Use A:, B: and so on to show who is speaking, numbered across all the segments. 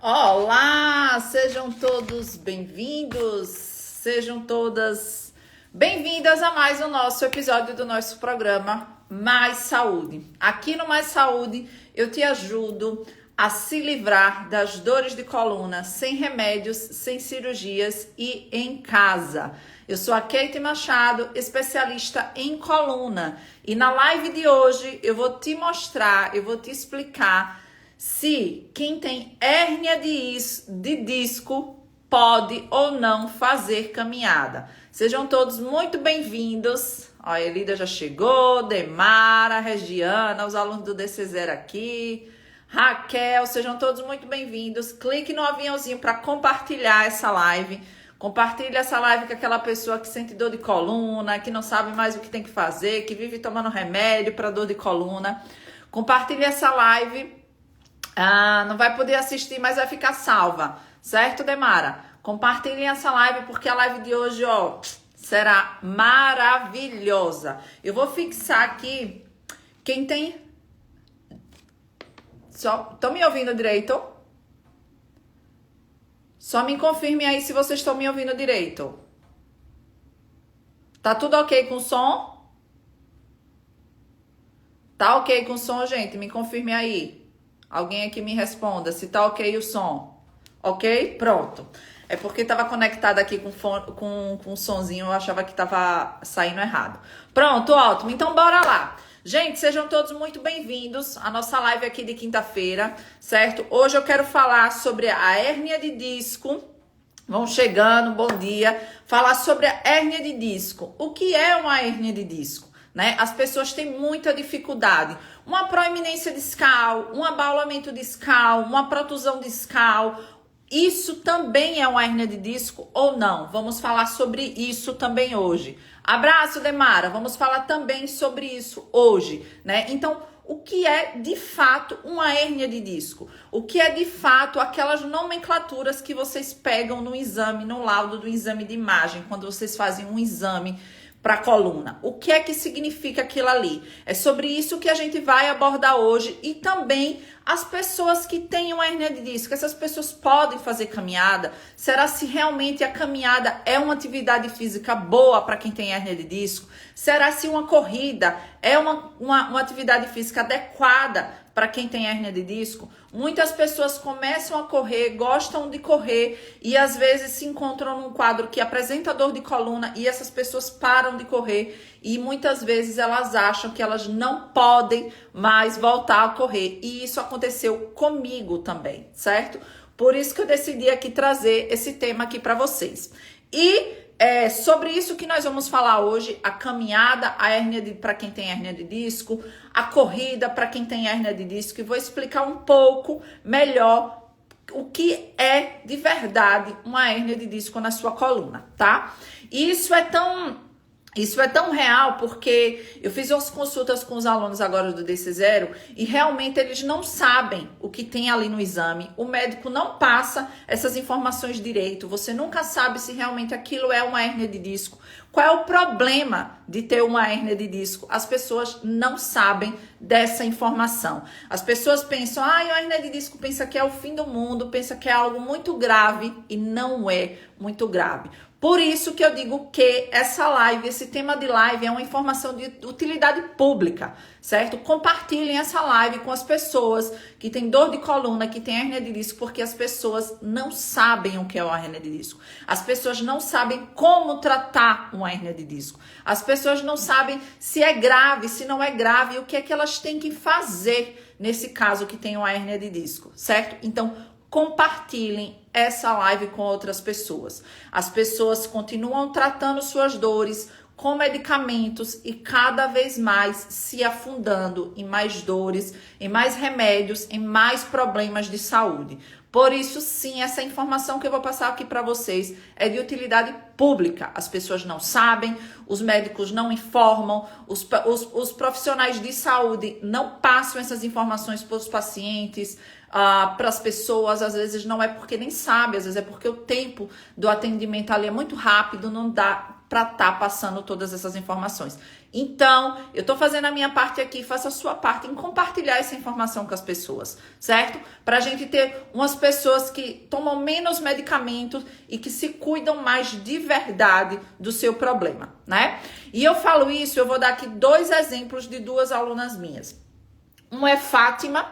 A: Olá, sejam todos bem-vindos, sejam todas bem-vindas a mais um nosso episódio do nosso programa Mais Saúde. Aqui no Mais Saúde eu te ajudo a se livrar das dores de coluna sem remédios, sem cirurgias e em casa. Eu sou a Keiti Machado, especialista em coluna, e na live de hoje eu vou te mostrar, eu vou te explicar se quem tem hérnia de disco pode ou não fazer caminhada. Sejam todos muito bem-vindos. Ó, a Elida já chegou, Demara, Regiana, os alunos do DC0 aqui, Raquel, sejam todos muito bem-vindos. Clique no aviãozinho para compartilhar essa live. Compartilhe essa live com aquela pessoa que sente dor de coluna, que não sabe mais o que tem que fazer, que vive tomando remédio para dor de coluna. Compartilhe essa live. Não vai poder assistir, mas vai ficar salva, certo, Demara? Compartilhem essa live porque a live de hoje, ó, será maravilhosa. Eu vou fixar aqui quem tem... Estão me ouvindo direito? Só me confirme aí se vocês estão me ouvindo direito. Tá tudo ok com o som? Tá ok com o som, gente? Me confirme aí. Alguém aqui me responda se tá ok o som. Ok? Pronto. É porque estava conectada aqui com um sonzinho, eu achava que estava saindo errado. Pronto, ótimo. Então, bora lá. Gente, sejam todos muito bem-vindos à nossa live aqui de quinta-feira, certo? Hoje eu quero falar sobre a hérnia de disco. Vão chegando, bom dia. Falar sobre a hérnia de disco. O que é uma hérnia de disco? Né? As pessoas têm muita dificuldade. Uma proeminência discal, um abaulamento discal, uma protusão discal, isso também é uma hérnia de disco ou não? Vamos falar sobre isso também hoje. Abraço, Demara. Vamos falar também sobre isso hoje, né? Então, o que é de fato uma hérnia de disco? O que é de fato aquelas nomenclaturas que vocês pegam no exame, no laudo do exame de imagem, quando vocês fazem um exame para a coluna? O que é que significa aquilo ali? É sobre isso que a gente vai abordar hoje. E também as pessoas que têm uma hérnia de disco, essas pessoas podem fazer caminhada? Será se realmente a caminhada é uma atividade física boa para quem tem hérnia de disco? Será se uma corrida é uma atividade física adequada para quem tem hérnia de disco? Muitas pessoas começam a correr, gostam de correr e às vezes se encontram num quadro que apresenta dor de coluna e essas pessoas param de correr e muitas vezes elas acham que elas não podem mais voltar a correr. E isso aconteceu comigo também, certo? Por isso que eu decidi aqui trazer esse tema aqui para vocês. E é sobre isso que nós vamos falar hoje: a caminhada, a hérnia para quem tem hérnia de disco, a corrida para quem tem hérnia de disco, e vou explicar um pouco melhor o que é de verdade uma hérnia de disco na sua coluna, tá? E isso é tão real porque eu fiz umas consultas com os alunos agora do DC0 e realmente eles não sabem o que tem ali no exame. O médico não passa essas informações direito. Você nunca sabe se realmente aquilo é uma hérnia de disco. Qual é o problema de ter uma hérnia de disco? As pessoas não sabem dessa informação. As pessoas pensam, a hérnia de disco pensa que é o fim do mundo, pensa que é algo muito grave e não é muito grave. Por isso que eu digo que essa live, esse tema de live é uma informação de utilidade pública, certo? Compartilhem essa live com as pessoas que têm dor de coluna, que têm hérnia de disco, porque as pessoas não sabem o que é uma hérnia de disco. As pessoas não sabem como tratar uma hérnia de disco. As pessoas não sabem se é grave, se não é grave, e o que é que elas têm que fazer nesse caso que tem uma hérnia de disco, certo? Então, compartilhem essa live com outras pessoas. As pessoas continuam tratando suas dores com medicamentos e cada vez mais se afundando em mais dores, em mais remédios, em mais problemas de saúde. Por isso, sim, essa informação que eu vou passar aqui para vocês é de utilidade pública. As pessoas não sabem, os médicos não informam, os profissionais de saúde não passam essas informações para os pacientes, para as pessoas. Às vezes não é porque nem sabe, às vezes é porque o tempo do atendimento ali é muito rápido, não dá para estar passando todas essas informações. Então, eu tô fazendo a minha parte aqui, faça a sua parte em compartilhar essa informação com as pessoas, certo? Pra gente ter umas pessoas que tomam menos medicamentos e que se cuidam mais de verdade do seu problema, né? E eu falo isso, eu vou dar aqui 2 exemplos de 2 alunas minhas. Uma é Fátima,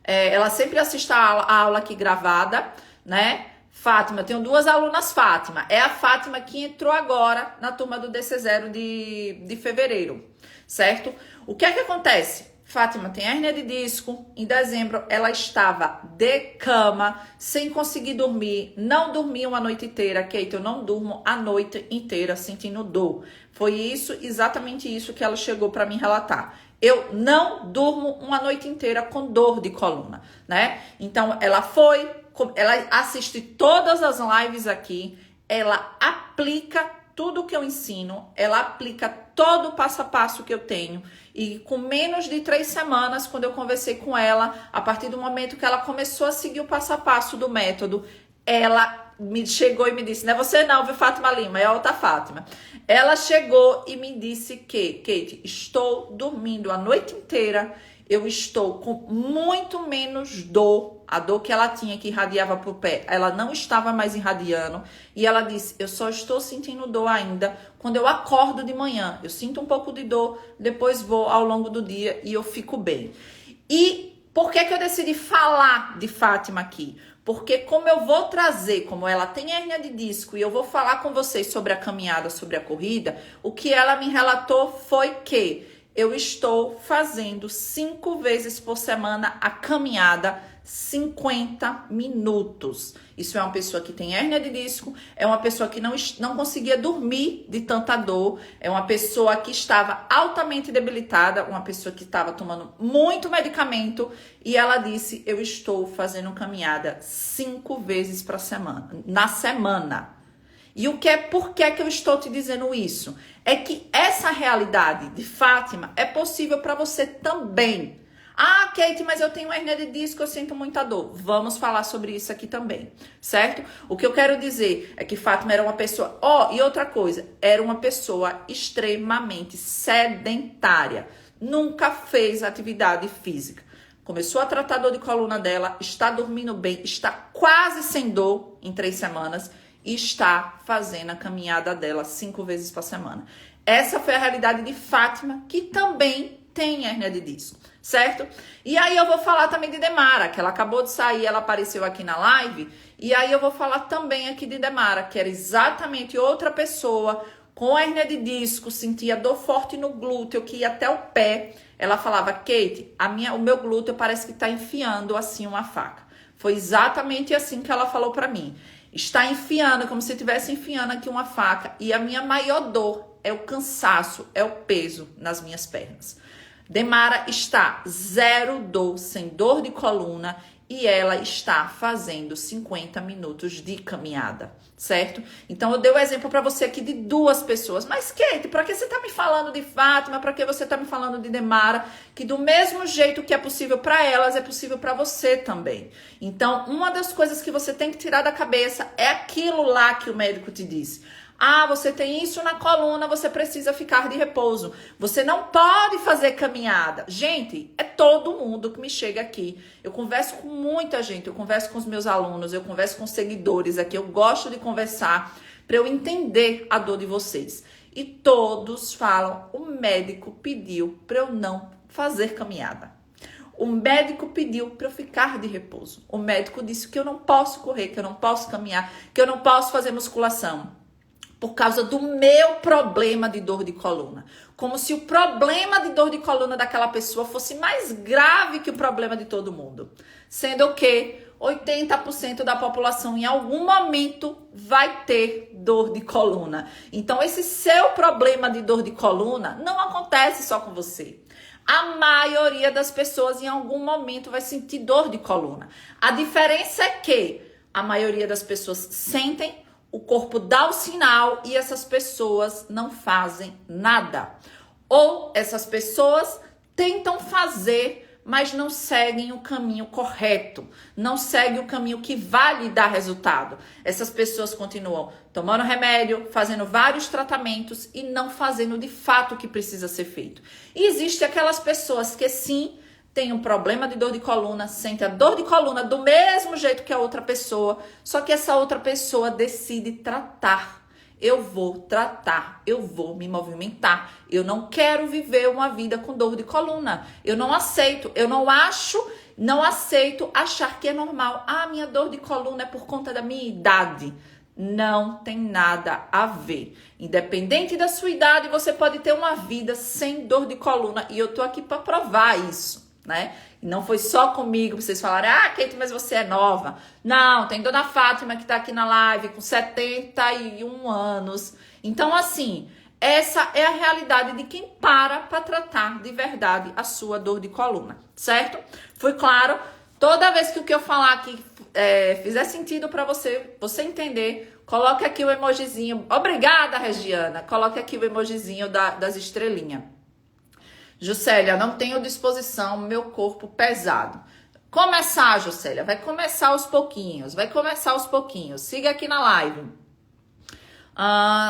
A: ela sempre assiste a aula aqui gravada, né? Fátima, eu tenho 2 alunas Fátima. É a Fátima que entrou agora na turma do DC0 de fevereiro, certo? O que é que acontece? Fátima tem hérnia de disco. Em dezembro, ela estava de cama, sem conseguir dormir. Não dormia uma noite inteira. Kate, eu não durmo a noite inteira sentindo dor. Foi isso, exatamente isso que ela chegou para me relatar. Eu não durmo uma noite inteira com dor de coluna, né? Então, ela assiste todas as lives aqui, ela aplica tudo que eu ensino, ela aplica todo o passo a passo que eu tenho. E com menos de 3 semanas, quando eu conversei com ela, a partir do momento que ela começou a seguir o passo a passo do método, ela me chegou e me disse, não é você não, viu, Fátima Lima, é a outra Fátima. Ela chegou e me disse que, Kate, estou dormindo a noite inteira, eu estou com muito menos dor, a dor que ela tinha que irradiava pro pé, ela não estava mais irradiando, e ela disse, eu só estou sentindo dor ainda quando eu acordo de manhã, eu sinto um pouco de dor, depois vou ao longo do dia e eu fico bem. E por que eu decidi falar de Fátima aqui? Porque como eu vou trazer, como ela tem hérnia de disco, e eu vou falar com vocês sobre a caminhada, sobre a corrida, o que ela me relatou foi que eu estou fazendo 5 vezes por semana a caminhada, 50 minutos. Isso é uma pessoa que tem hérnia de disco, é uma pessoa que não conseguia dormir de tanta dor, é uma pessoa que estava altamente debilitada, uma pessoa que estava tomando muito medicamento, e ela disse, eu estou fazendo caminhada 5 vezes na semana. E por que eu estou te dizendo isso? É que essa realidade de Fátima é possível para você também. Ah, Kate, mas eu tenho hérnia de disco, eu sinto muita dor. Vamos falar sobre isso aqui também, certo? O que eu quero dizer é que Fátima era uma pessoa... e outra coisa, era uma pessoa extremamente sedentária. Nunca fez atividade física. Começou a tratar a dor de coluna dela, está dormindo bem, está quase sem dor em 3 semanas e está fazendo a caminhada dela 5 vezes por semana. Essa foi a realidade de Fátima, que também tem hérnia de disco, certo? E aí eu vou falar também de Demara, que ela acabou de sair, ela apareceu aqui na live, e aí eu vou falar também aqui de Demara, que era exatamente outra pessoa com hérnia de disco, sentia dor forte no glúteo, que ia até o pé. Ela falava, Kate, o meu glúteo parece que está enfiando assim uma faca. Foi exatamente assim que ela falou para mim. Está enfiando, como se estivesse enfiando aqui uma faca. E a minha maior dor é o cansaço, é o peso nas minhas pernas. Demara está 0 dor, sem dor de coluna. E ela está fazendo 50 minutos de caminhada, certo? Então, eu dei o exemplo para você aqui de 2 pessoas. Mas, Kate, para que você está me falando de Fátima? Para que você está me falando de Demara? Que do mesmo jeito que é possível para elas, é possível para você também. Então, uma das coisas que você tem que tirar da cabeça é aquilo lá que o médico te disse. Ah, você tem isso na coluna, você precisa ficar de repouso. Você não pode fazer caminhada. Gente, é todo mundo que me chega aqui. Eu converso com muita gente, eu converso com os meus alunos, eu converso com seguidores aqui. Eu gosto de conversar para eu entender a dor de vocês. E todos falam, o médico pediu para eu não fazer caminhada. O médico pediu para eu ficar de repouso. O médico disse que eu não posso correr, que eu não posso caminhar, que eu não posso fazer musculação. Por causa do meu problema de dor de coluna. Como se o problema de dor de coluna daquela pessoa fosse mais grave que o problema de todo mundo. Sendo que 80% da população em algum momento vai ter dor de coluna. Então, esse seu problema de dor de coluna não acontece só com você. A maioria das pessoas em algum momento vai sentir dor de coluna. A diferença é que a maioria das pessoas sentem, o corpo dá o sinal e essas pessoas não fazem nada. Ou essas pessoas tentam fazer, mas não seguem o caminho correto, não seguem o caminho que vai lhe dar resultado. Essas pessoas continuam tomando remédio, fazendo vários tratamentos e não fazendo de fato o que precisa ser feito. E existem aquelas pessoas que sim, tem um problema de dor de coluna, sente a dor de coluna do mesmo jeito que a outra pessoa, só que essa outra pessoa decide tratar. Eu vou tratar, eu vou me movimentar. Eu não quero viver uma vida com dor de coluna. Eu não aceito, não aceito achar que é normal. Ah, minha dor de coluna é por conta da minha idade. Não tem nada a ver. Independente da sua idade, você pode ter uma vida sem dor de coluna. E eu tô aqui para provar isso, né? E não foi só comigo, vocês falarem, ah, Kate, mas você é nova. Não, tem Dona Fátima que tá aqui na live com 71 anos. Então, assim, essa é a realidade de quem para tratar de verdade a sua dor de coluna, certo? Foi claro? Toda vez que o que eu falar aqui fizer sentido para você entender, coloque aqui o emojizinho. Obrigada, Regiana. Coloque aqui o emojizinho das estrelinhas. Juscelia, não tenho disposição, meu corpo pesado. Começar, Juscelia, vai começar aos pouquinhos, Siga aqui na live.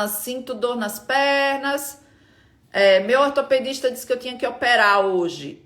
A: Sinto dor nas pernas. Meu ortopedista disse que eu tinha que operar hoje.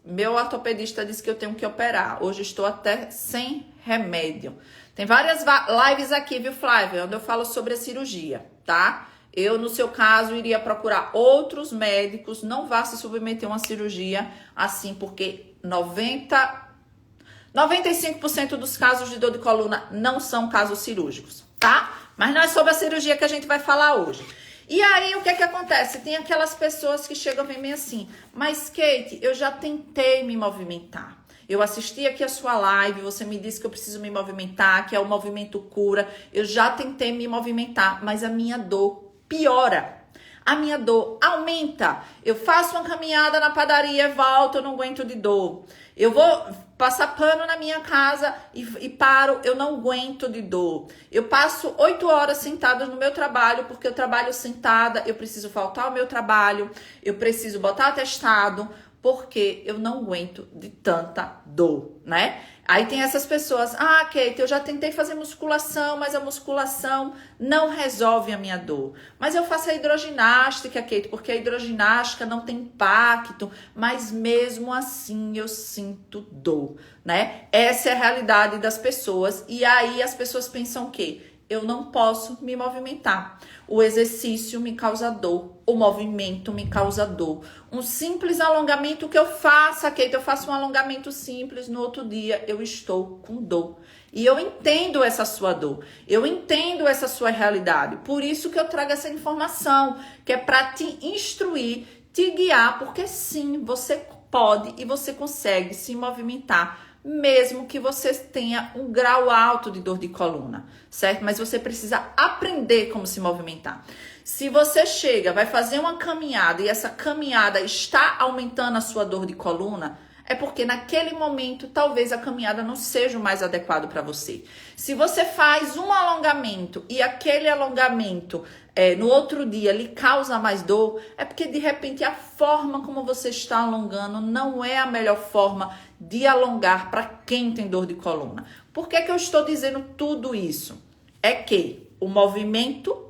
A: Meu ortopedista disse que eu tenho que operar. Hoje estou até sem remédio. Tem várias lives aqui, viu, Flávia, onde eu falo sobre a cirurgia, tá? Eu, no seu caso, iria procurar outros médicos. Não vá se submeter a uma cirurgia assim, porque 95% dos casos de dor de coluna não são casos cirúrgicos, tá? Mas não é sobre a cirurgia que a gente vai falar hoje. E aí, o que é que acontece? Tem aquelas pessoas que chegam e vêm assim, mas Kate, eu já tentei me movimentar. Eu assisti aqui a sua live, você me disse que eu preciso me movimentar, que é o movimento cura. Eu já tentei me movimentar, mas a minha dor piora. A minha dor aumenta. Eu faço uma caminhada na padaria, volto, eu não aguento de dor. Eu vou passar pano na minha casa e paro, eu não aguento de dor. Eu passo 8 horas sentada no meu trabalho, porque eu trabalho sentada, eu preciso faltar ao meu trabalho, eu preciso botar atestado, porque eu não aguento de tanta dor, né? Aí tem essas pessoas, Kate, eu já tentei fazer musculação, mas a musculação não resolve a minha dor. Mas eu faço a hidroginástica, Kate, porque a hidroginástica não tem impacto, mas mesmo assim eu sinto dor, né? Essa é a realidade das pessoas, e aí as pessoas pensam que eu não posso me movimentar. O exercício me causa dor, o movimento me causa dor. Um simples alongamento que eu faça, Kate, eu faço um alongamento simples, no outro dia eu estou com dor. E eu entendo essa sua dor, eu entendo essa sua realidade. Por isso que eu trago essa informação, que é para te instruir, te guiar, porque sim, você pode e você consegue se movimentar, mesmo que você tenha um grau alto de dor de coluna, certo? Mas você precisa aprender como se movimentar. Se você chega, vai fazer uma caminhada e essa caminhada está aumentando a sua dor de coluna, é porque naquele momento talvez a caminhada não seja o mais adequado para você. Se você faz um alongamento e aquele alongamento no outro dia lhe causa mais dor, é porque de repente a forma como você está alongando não é a melhor forma de alongar para quem tem dor de coluna. Por que eu estou dizendo tudo isso? É que o movimento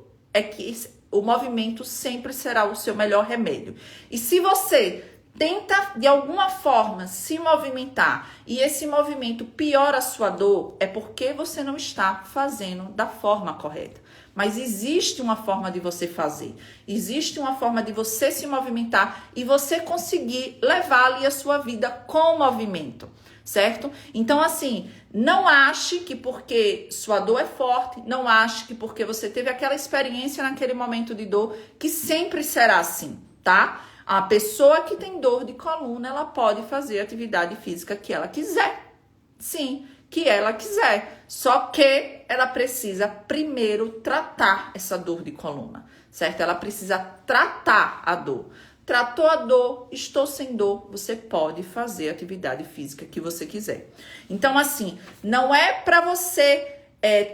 A: sempre será o seu melhor remédio. E se você tenta de alguma forma se movimentar e esse movimento piora a sua dor, é porque você não está fazendo da forma correta. Mas existe uma forma de você fazer, existe uma forma de você se movimentar e você conseguir levar ali a sua vida com movimento, certo? Então, assim, não ache que porque sua dor é forte, não ache que porque você teve aquela experiência naquele momento de dor, que sempre será assim, tá? A pessoa que tem dor de coluna, ela pode fazer a atividade física que ela quiser. Sim, que ela quiser. Só que ela precisa primeiro tratar essa dor de coluna, certo? Ela precisa tratar a dor. Tratou a dor, estou sem dor, você pode fazer a atividade física que você quiser. Então, assim, não é para você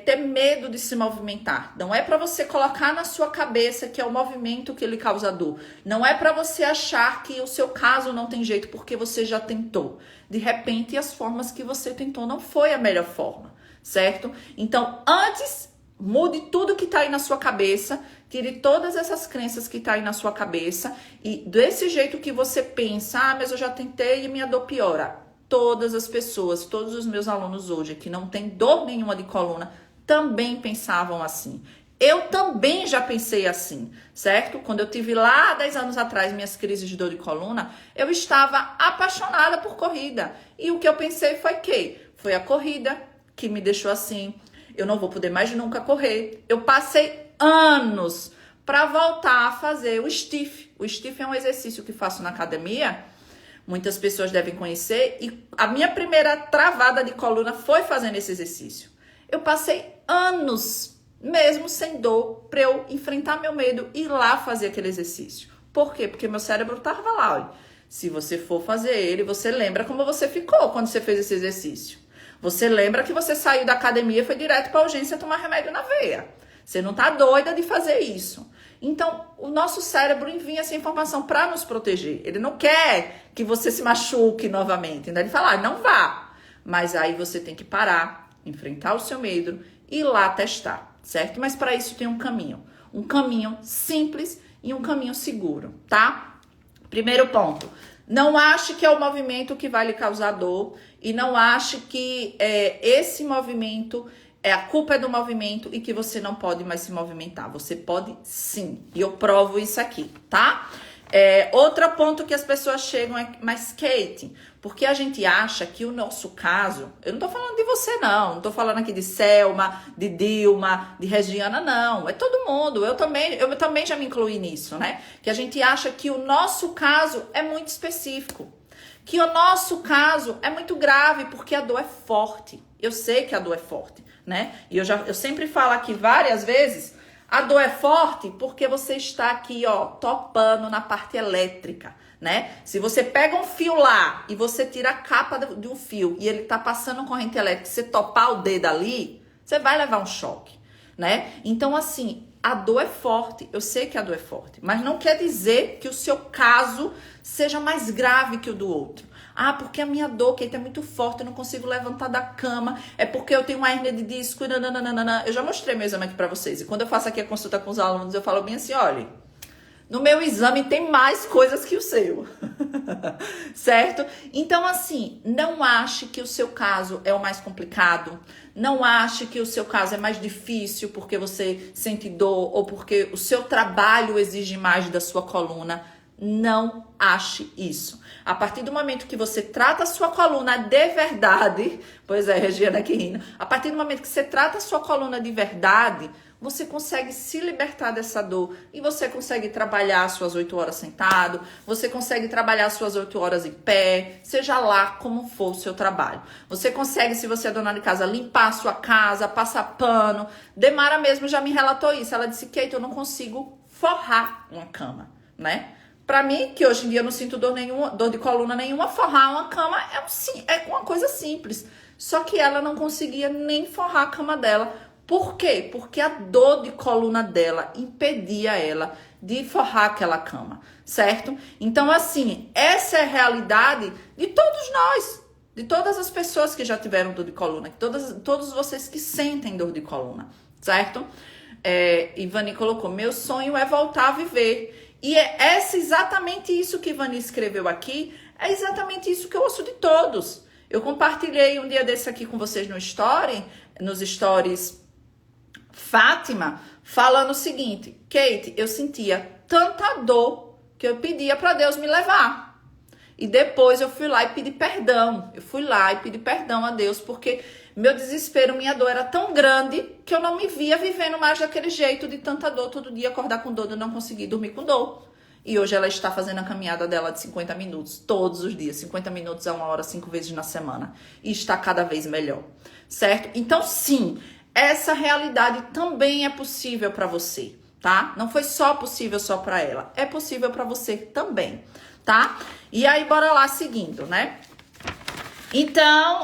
A: ter medo de se movimentar. Não é para você colocar na sua cabeça que é o movimento que lhe causa dor. Não é para você achar que o seu caso não tem jeito porque você já tentou. De repente, as formas que você tentou não foi a melhor forma, certo? Então, antes, mude tudo que tá aí na sua cabeça, tire todas essas crenças que tá aí na sua cabeça e desse jeito que você pensa, mas eu já tentei e minha dor piora. Todas as pessoas, todos os meus alunos hoje que não tem dor nenhuma de coluna, também pensavam assim. Eu também já pensei assim, certo? Quando eu tive lá 10 anos atrás minhas crises de dor de coluna, eu estava apaixonada por corrida. E o que eu pensei foi que foi a corrida que me deixou assim. Eu não vou poder mais nunca correr. Eu passei anos para voltar a fazer o stiff. O stiff é um exercício que faço na academia. Muitas pessoas devem conhecer e a minha primeira travada de coluna foi fazendo esse exercício. Eu passei anos, mesmo sem dor, para eu enfrentar meu medo e ir lá fazer aquele exercício. Por quê? Porque meu cérebro estava lá, olha. Se você for fazer ele, você lembra como você ficou quando você fez esse exercício. Você lembra que você saiu da academia e foi direto para a urgência tomar remédio na veia. Você não tá doida de fazer isso. Então, o nosso cérebro envia essa informação para nos proteger. Ele não quer que você se machuque novamente. Ele fala, não vá. Mas aí você tem que parar, enfrentar o seu medo e ir lá testar, certo? Mas para isso tem um caminho. Um caminho simples e um caminho seguro, tá? Primeiro ponto. Não ache que é o movimento que vai lhe causar dor e não ache que esse movimento... a culpa é do movimento e que você não pode mais se movimentar. Você pode sim. E eu provo isso aqui, tá? Outro ponto que as pessoas chegam é, mas Kate, porque a gente acha que o nosso caso, eu não tô falando de você não, não tô falando aqui de Selma, de Dilma, de Regiana, não. É todo mundo. Eu também já me incluí nisso, né? Que a gente acha que o nosso caso é muito específico. Que o nosso caso é muito grave porque a dor é forte. Eu sei que a dor é forte, né? E eu sempre falo aqui várias vezes, a dor é forte porque você está aqui, ó, topando na parte elétrica, né? Se você pega um fio lá e você tira a capa de um fio e ele tá passando corrente elétrica, você topar o dedo ali, você vai levar um choque, né? Então, assim, a dor é forte, eu sei que a dor é forte, mas não quer dizer que o seu caso seja mais grave que o do outro. Ah, porque a minha dor, Kate, é muito forte, eu não consigo levantar da cama, é porque eu tenho uma hérnia de disco, nananana. Eu já mostrei meu exame aqui pra vocês, e quando eu faço aqui a consulta com os alunos, eu falo bem assim, olha, no meu exame tem mais coisas que o seu, certo? Então, assim, não ache que o seu caso é o mais complicado, não ache que o seu caso é mais difícil porque você sente dor ou porque o seu trabalho exige mais da sua coluna. Não ache isso. A partir do momento que você trata a sua coluna de verdade, pois é, Regiana aqui rindo, a partir do momento que você trata a sua coluna de verdade, você consegue se libertar dessa dor e você consegue trabalhar as suas 8 horas sentado, você consegue trabalhar as suas 8 horas em pé, seja lá como for o seu trabalho. Você consegue, se você é dona de casa, limpar a sua casa, passar pano. Demara mesmo já me relatou isso. Ela disse, Kate, eu não consigo forrar uma cama, né? Pra mim, que hoje em dia eu não sinto dor de coluna nenhuma, forrar uma cama é uma coisa simples. Só que ela não conseguia nem forrar a cama dela. Por quê? Porque a dor de coluna dela impedia ela de forrar aquela cama, certo? Então, assim, essa é a realidade de todos nós, de todas as pessoas que já tiveram dor de coluna, todos vocês que sentem dor de coluna, certo? Ivani colocou, meu sonho é voltar a viver. E é exatamente isso que Ivani escreveu aqui, é exatamente isso que eu ouço de todos. Eu compartilhei um dia desse aqui com vocês nos stories, Fátima, falando o seguinte, Kate, eu sentia tanta dor que eu pedia para Deus me levar. E depois eu fui lá e pedi perdão. Eu fui lá e pedi perdão a Deus, porque meu desespero, minha dor era tão grande que eu não me via vivendo mais daquele jeito de tanta dor, todo dia acordar com dor, eu não conseguia dormir com dor. E hoje ela está fazendo a caminhada dela de 50 minutos, todos os dias, 50 minutos a 1 hora, 5 vezes na semana. E está cada vez melhor, certo? Então, sim, essa realidade também é possível para você, tá? Não foi só possível só para ela, é possível para você também, tá? E aí, bora lá seguindo, né? Então,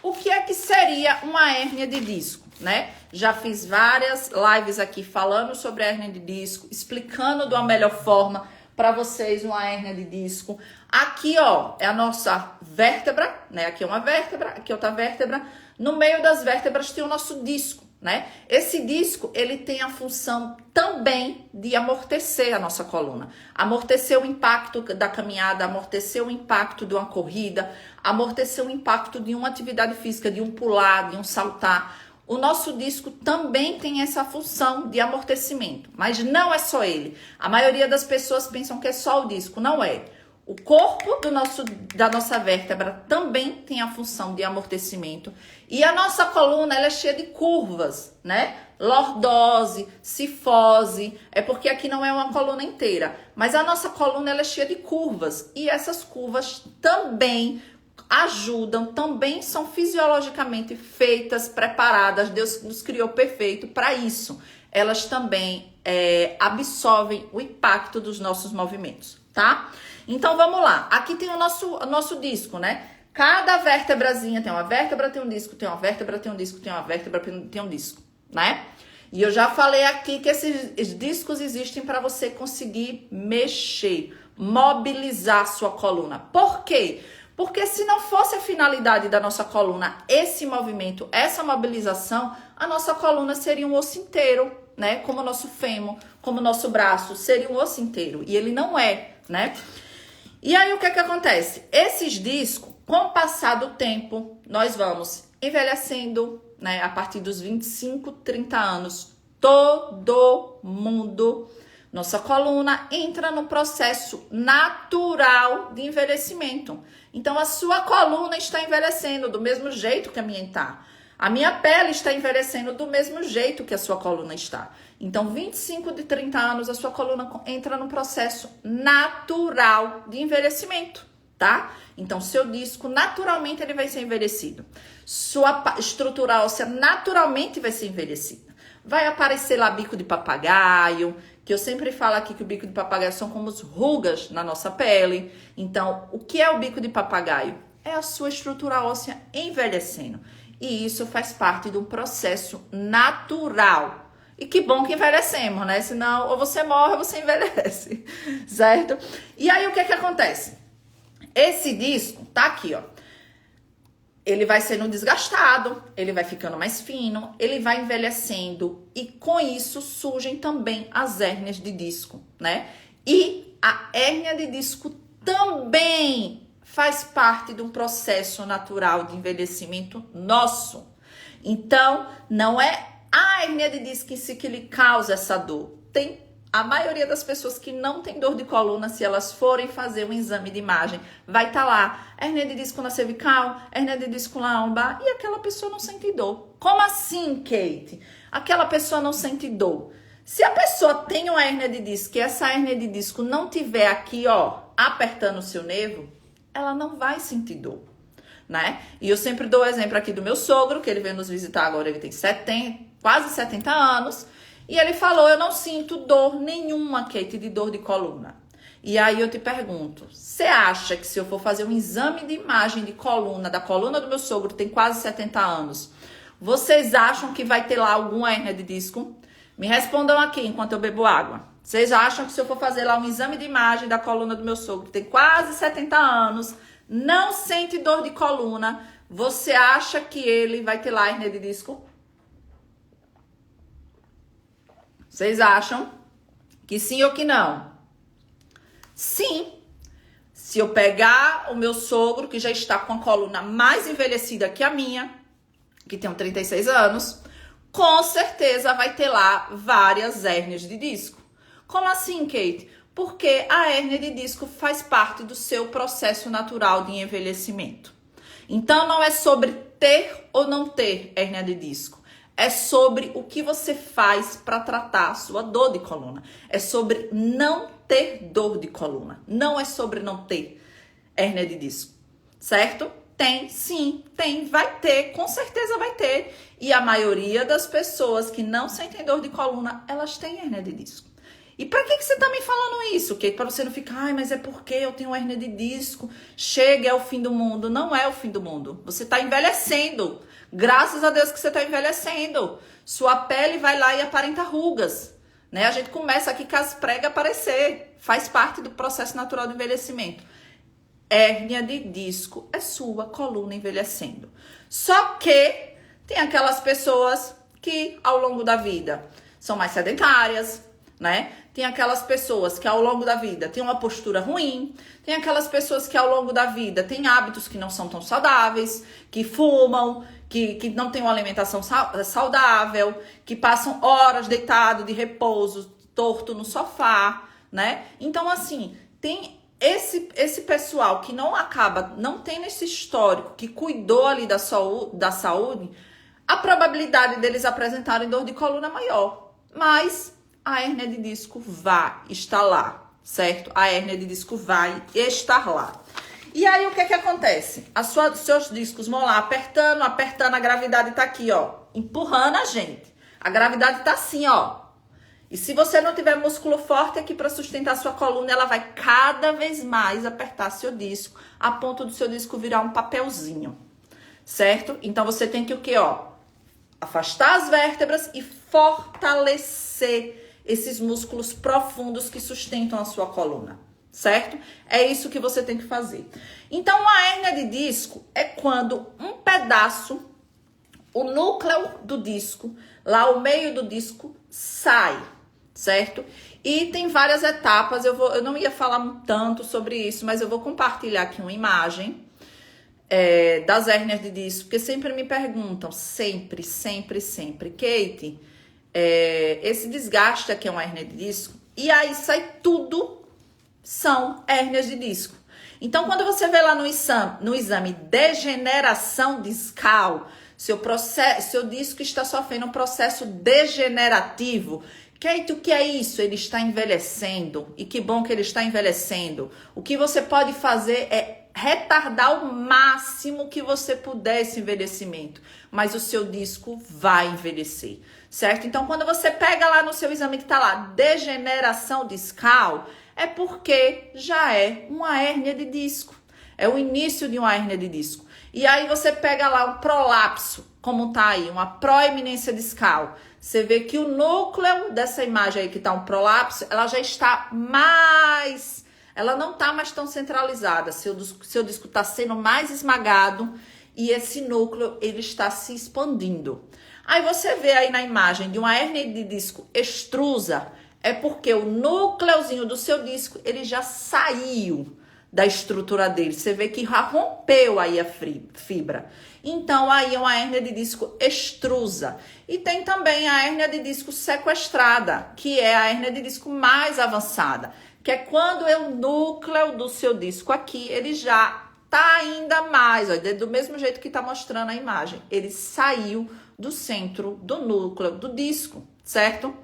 A: O que é que seria uma hérnia de disco, né? Já fiz várias lives aqui falando sobre a hérnia de disco, explicando de uma melhor forma para vocês uma hérnia de disco. Aqui, ó, é a nossa vértebra, né? Aqui é uma vértebra, aqui é outra vértebra. No meio das vértebras tem o nosso disco, né? Esse disco, ele tem a função também de amortecer a nossa coluna. Amortecer o impacto da caminhada, amortecer o impacto de uma corrida, amortecer o impacto de uma atividade física, de um pular, de um saltar. O nosso disco também tem essa função de amortecimento, mas não é só ele. A maioria das pessoas pensam que é só o disco, não é. O corpo da nossa vértebra também tem a função de amortecimento. E a nossa coluna, ela é cheia de curvas, né? Lordose, cifose, é porque aqui não é uma coluna inteira. Mas a nossa coluna, ela é cheia de curvas. E essas curvas também ajudam, também são fisiologicamente feitas, preparadas. Deus nos criou perfeito para isso. Elas também absorvem o impacto dos nossos movimentos, tá? Então, vamos lá. Aqui tem o nosso disco, né? Cada vértebrazinha tem uma vértebra, tem um disco, tem uma vértebra, tem um disco, tem uma vértebra, tem um disco, né? E eu já falei aqui que esses discos existem para você conseguir mexer, mobilizar sua coluna. Por quê? Porque se não fosse a finalidade da nossa coluna, esse movimento, essa mobilização, a nossa coluna seria um osso inteiro, né? Como o nosso fêmur, como o nosso braço, seria um osso inteiro. E ele não é, né? E aí, o que acontece? Esses discos, com o passar do tempo, nós vamos envelhecendo, né? A partir dos 25, 30 anos, todo mundo, nossa coluna entra no processo natural de envelhecimento. Então, a sua coluna está envelhecendo do mesmo jeito que a minha está. A minha pele está envelhecendo do mesmo jeito que a sua coluna está. Então, 25 de 30 anos, a sua coluna entra no processo natural de envelhecimento, tá? Então, seu disco, naturalmente, ele vai ser envelhecido. Sua estrutura óssea, naturalmente, vai ser envelhecida. Vai aparecer lá bico de papagaio, que eu sempre falo aqui que o bico de papagaio são como as rugas na nossa pele. Então, o que é o bico de papagaio? É a sua estrutura óssea envelhecendo. E isso faz parte de um processo natural. E que bom que envelhecemos, né? Senão, ou você morre ou você envelhece, certo? E aí, o que acontece? Esse disco tá aqui, ó. Ele vai sendo desgastado, ele vai ficando mais fino, ele vai envelhecendo. E com isso, surgem também as hérnias de disco, né? E a hérnia de disco também faz parte de um processo natural de envelhecimento nosso. Então, não é a hérnia de disco em si que lhe causa essa dor. Tem a maioria das pessoas que não tem dor de coluna, se elas forem fazer um exame de imagem, vai estar lá, hérnia de disco na cervical, hérnia de disco na lombar, e aquela pessoa não sente dor. Como assim, Kate? Aquela pessoa não sente dor. Se a pessoa tem uma hérnia de disco e essa hérnia de disco não tiver aqui, ó, apertando o seu nervo, ela não vai sentir dor, né? E eu sempre dou o exemplo aqui do meu sogro, que ele veio nos visitar agora, ele tem quase 70 anos, e ele falou, eu não sinto dor nenhuma, Kate, de dor de coluna. E aí eu te pergunto, você acha que se eu for fazer um exame de imagem de coluna, da coluna do meu sogro, que tem quase 70 anos, vocês acham que vai ter lá alguma hérnia de disco? Me respondam aqui enquanto eu bebo água. Vocês acham que se eu for fazer lá um exame de imagem da coluna do meu sogro, que tem quase 70 anos, não sente dor de coluna, você acha que ele vai ter lá hérnia de disco? Vocês acham que sim ou que não? Sim. Se eu pegar o meu sogro, que já está com a coluna mais envelhecida que a minha, que tem 36 anos, com certeza vai ter lá várias hérnias de disco. Como assim, Kate? Porque a hérnia de disco faz parte do seu processo natural de envelhecimento. Então, não é sobre ter ou não ter hérnia de disco. É sobre o que você faz para tratar a sua dor de coluna. É sobre não ter dor de coluna. Não é sobre não ter hérnia de disco. Certo? Tem, sim, tem, vai ter, com certeza vai ter. E a maioria das pessoas que não sentem dor de coluna, elas têm hérnia de disco. E pra que você tá me falando isso, Kate? Pra você não ficar, ai, mas é porque eu tenho hérnia de disco, chega, é o fim do mundo. Não é o fim do mundo. Você tá envelhecendo. Graças a Deus que você tá envelhecendo. Sua pele vai lá e aparenta rugas, né? A gente começa aqui com as pregas a aparecer. Faz parte do processo natural do envelhecimento. Hérnia de disco é sua coluna envelhecendo. Só que tem aquelas pessoas que ao longo da vida são mais sedentárias, né? Tem aquelas pessoas que ao longo da vida têm uma postura ruim, tem aquelas pessoas que ao longo da vida têm hábitos que não são tão saudáveis, que fumam, que não têm uma alimentação saudável, que passam horas deitado de repouso, torto no sofá, né? Então, assim, tem esse pessoal que não tem esse histórico, que cuidou ali da saúde, a probabilidade deles apresentarem dor de coluna é maior. Mas a hérnia de disco vai estar lá, certo? A hérnia de disco vai estar lá. E aí, o que que acontece? Seus discos vão lá apertando, a gravidade tá aqui, ó, empurrando a gente. A gravidade tá assim, ó. E se você não tiver músculo forte aqui para sustentar sua coluna, ela vai cada vez mais apertar seu disco, a ponto do seu disco virar um papelzinho, certo? Então, você tem que o quê, ó? Afastar as vértebras e fortalecer esses músculos profundos que sustentam a sua coluna, certo? É isso que você tem que fazer. Então, a hérnia de disco é quando um pedaço, o núcleo do disco, lá o meio do disco, sai, certo? E tem várias etapas, eu não ia falar tanto sobre isso, mas eu vou compartilhar aqui uma imagem das hérnias de disco, porque sempre me perguntam, sempre, Kate, esse desgaste aqui é uma hérnia de disco, e aí sai tudo, são hérnias de disco. Então, quando você vê lá no exame degeneração discal, seu disco está sofrendo um processo degenerativo. Kate, o que é isso? Ele está envelhecendo, e que bom que ele está envelhecendo. O que você pode fazer é retardar o máximo que você puder esse envelhecimento, mas o seu disco vai envelhecer, certo? Então, quando você pega lá no seu exame que tá lá, degeneração discal, é porque já é uma hérnia de disco, é o início de uma hérnia de disco. E aí você pega lá um prolapso, como tá aí, uma proeminência discal, você vê que o núcleo dessa imagem aí que tá um prolapso, ela já está mais... Ela não tá mais tão centralizada, seu disco tá sendo mais esmagado e esse núcleo, ele está se expandindo. Aí você vê aí na imagem de uma hérnia de disco extrusa, é porque o núcleozinho do seu disco, ele já saiu da estrutura dele. Você vê que já rompeu aí a fibra. Então, aí é uma hérnia de disco extrusa. E tem também a hérnia de disco sequestrada, que é a hérnia de disco mais avançada, que é quando o núcleo do seu disco aqui, ele já tá ainda mais, ó, do mesmo jeito que tá mostrando a imagem. Ele saiu do centro do núcleo do disco, certo?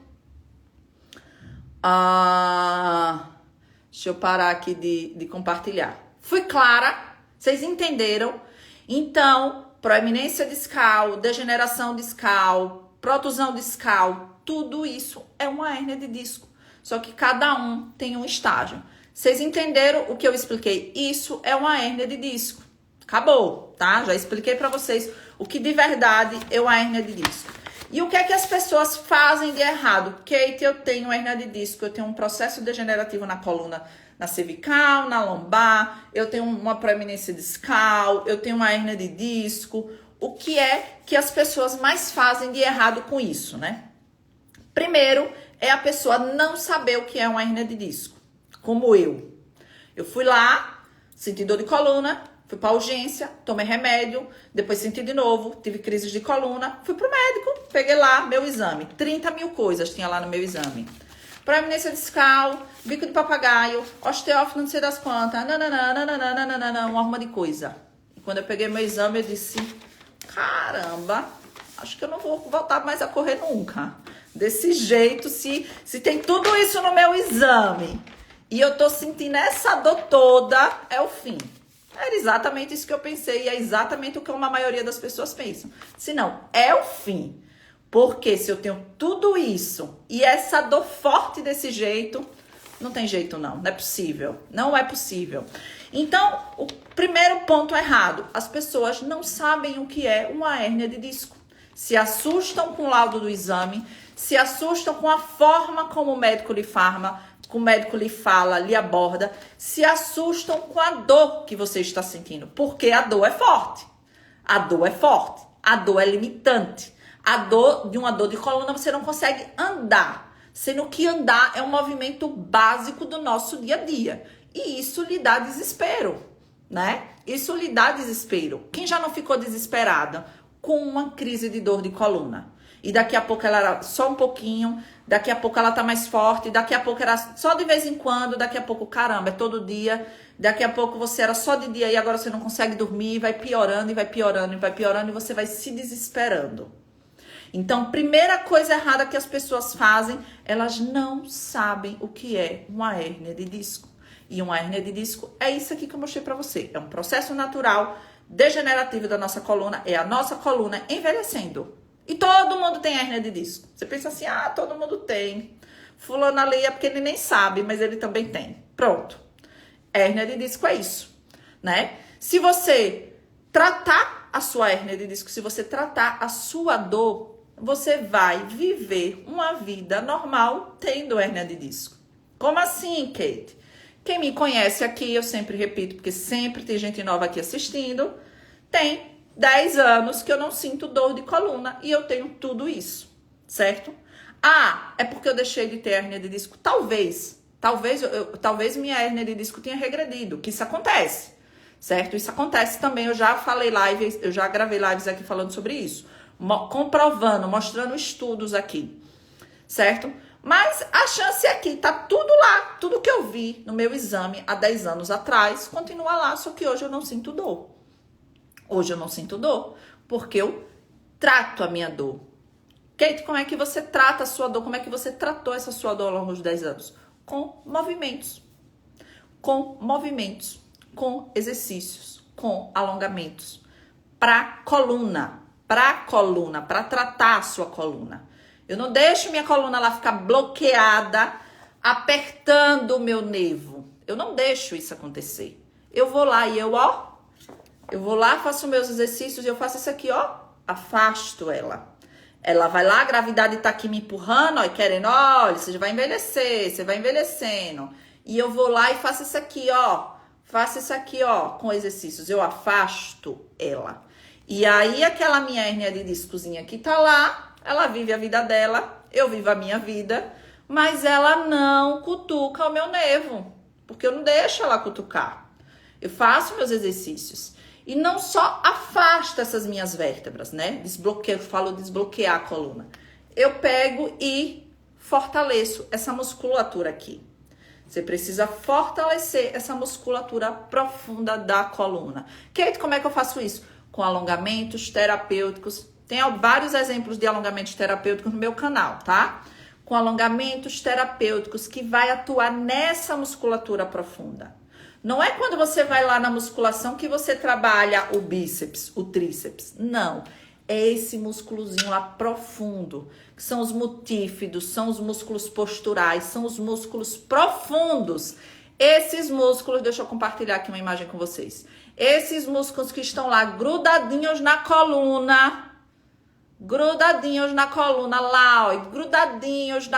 A: Deixa eu parar aqui de compartilhar. Fui clara? Vocês entenderam? Então, proeminência discal, degeneração discal, protusão discal, tudo isso é uma hérnia de disco. Só que cada um tem um estágio. Vocês entenderam o que eu expliquei? Isso é uma hérnia de disco. Acabou, tá? Já expliquei pra vocês o que de verdade é uma hérnia de disco. E o que é que as pessoas fazem de errado? Kate, eu tenho hérnia de disco, eu tenho um processo degenerativo na coluna, na cervical, na lombar, eu tenho uma proeminência discal, eu tenho uma hérnia de disco. O que é que as pessoas mais fazem de errado com isso, né? Primeiro, é a pessoa não saber o que é uma hérnia de disco, como eu. Eu fui lá, senti dor de coluna, fui pra urgência, tomei remédio, depois senti de novo, tive crises de coluna, fui pro médico, peguei lá meu exame. 30 mil coisas tinha lá no meu exame. Proeminência discal, bico de papagaio, osteófilo não sei das quantas, uma arma de coisa. E quando eu peguei meu exame, eu disse, caramba, acho que eu não vou voltar mais a correr nunca. Desse jeito, se tem tudo isso no meu exame e eu tô sentindo essa dor toda, é o fim. Era exatamente isso que eu pensei e é exatamente o que uma maioria das pessoas pensam. Se não, é o fim. Porque se eu tenho tudo isso e essa dor forte desse jeito, não tem jeito não, não é possível. Não é possível. Então, o primeiro ponto errado, as pessoas não sabem o que é uma hérnia de disco. Se assustam com o laudo do exame, se assustam com a forma como o médico lhe fala, lhe aborda, se assustam com a dor que você está sentindo, porque a dor é forte. A dor é forte, a dor é limitante. A dor de uma dor de coluna você não consegue andar, sendo que andar é um movimento básico do nosso dia a dia. E isso lhe dá desespero, né? Isso lhe dá desespero. Quem já não ficou desesperada com uma crise de dor de coluna? E daqui a pouco ela era só um pouquinho, daqui a pouco ela tá mais forte, daqui a pouco era só de vez em quando, daqui a pouco, caramba, é todo dia, daqui a pouco você era só de dia e agora você não consegue dormir, vai piorando e vai piorando e vai piorando e você vai se desesperando. Então, primeira coisa errada que as pessoas fazem, elas não sabem o que é uma hérnia de disco. E uma hérnia de disco é isso aqui que eu mostrei pra você. É um processo natural, degenerativo da nossa coluna, é a nossa coluna envelhecendo. E todo mundo tem hérnia de disco. Você pensa assim, todo mundo tem. Fulano ali é porque ele nem sabe, mas ele também tem. Pronto. Hérnia de disco é isso, né? Se você tratar a sua hérnia de disco, se você tratar a sua dor, você vai viver uma vida normal tendo hérnia de disco. Como assim, Kate? Quem me conhece aqui, eu sempre repito, porque sempre tem gente nova aqui assistindo, tem 10 anos que eu não sinto dor de coluna e eu tenho tudo isso, certo? É porque eu deixei de ter hérnia de disco? Talvez minha hérnia de disco tenha regredido, que isso acontece, certo? Isso acontece também, eu já gravei lives aqui falando sobre isso, comprovando, mostrando estudos aqui, certo? Mas a chance aqui, tá tudo lá, tudo que eu vi no meu exame há 10 anos atrás, continua lá, só que hoje eu não sinto dor. Hoje eu não sinto dor, porque eu trato a minha dor. Kate, como é que você trata a sua dor? Como é que você tratou essa sua dor ao longo dos 10 anos? Com movimentos. Com movimentos, com exercícios, com alongamentos. Para tratar a sua coluna. Eu não deixo minha coluna lá ficar bloqueada, apertando o meu nervo. Eu não deixo isso acontecer. Eu vou lá e eu vou lá, faço meus exercícios e eu faço isso aqui, afasto ela. Ela vai lá, a gravidade tá aqui me empurrando, e querendo, olha, você vai envelhecer, você vai envelhecendo. E eu vou lá e faço isso aqui, com exercícios. Eu afasto ela. E aí, aquela minha hérnia de discozinha que tá lá, ela vive a vida dela, eu vivo a minha vida, mas ela não cutuca o meu nervo, porque eu não deixo ela cutucar. Eu faço meus exercícios. E não só afasta essas minhas vértebras, né? Desbloqueio, eu falo desbloquear a coluna. Eu pego e fortaleço essa musculatura aqui. Você precisa fortalecer essa musculatura profunda da coluna. Kate, como é que eu faço isso? Com alongamentos terapêuticos. Tem vários exemplos de alongamentos terapêuticos no meu canal, tá? Com alongamentos terapêuticos que vai atuar nessa musculatura profunda. Não é quando você vai lá na musculação que você trabalha o bíceps, o tríceps. Não. É esse músculozinho lá profundo, que são os multífidos, são os músculos posturais, são os músculos profundos. Esses músculos, deixa eu compartilhar aqui uma imagem com vocês. Esses músculos que estão lá grudadinhos na coluna, grudadinhos na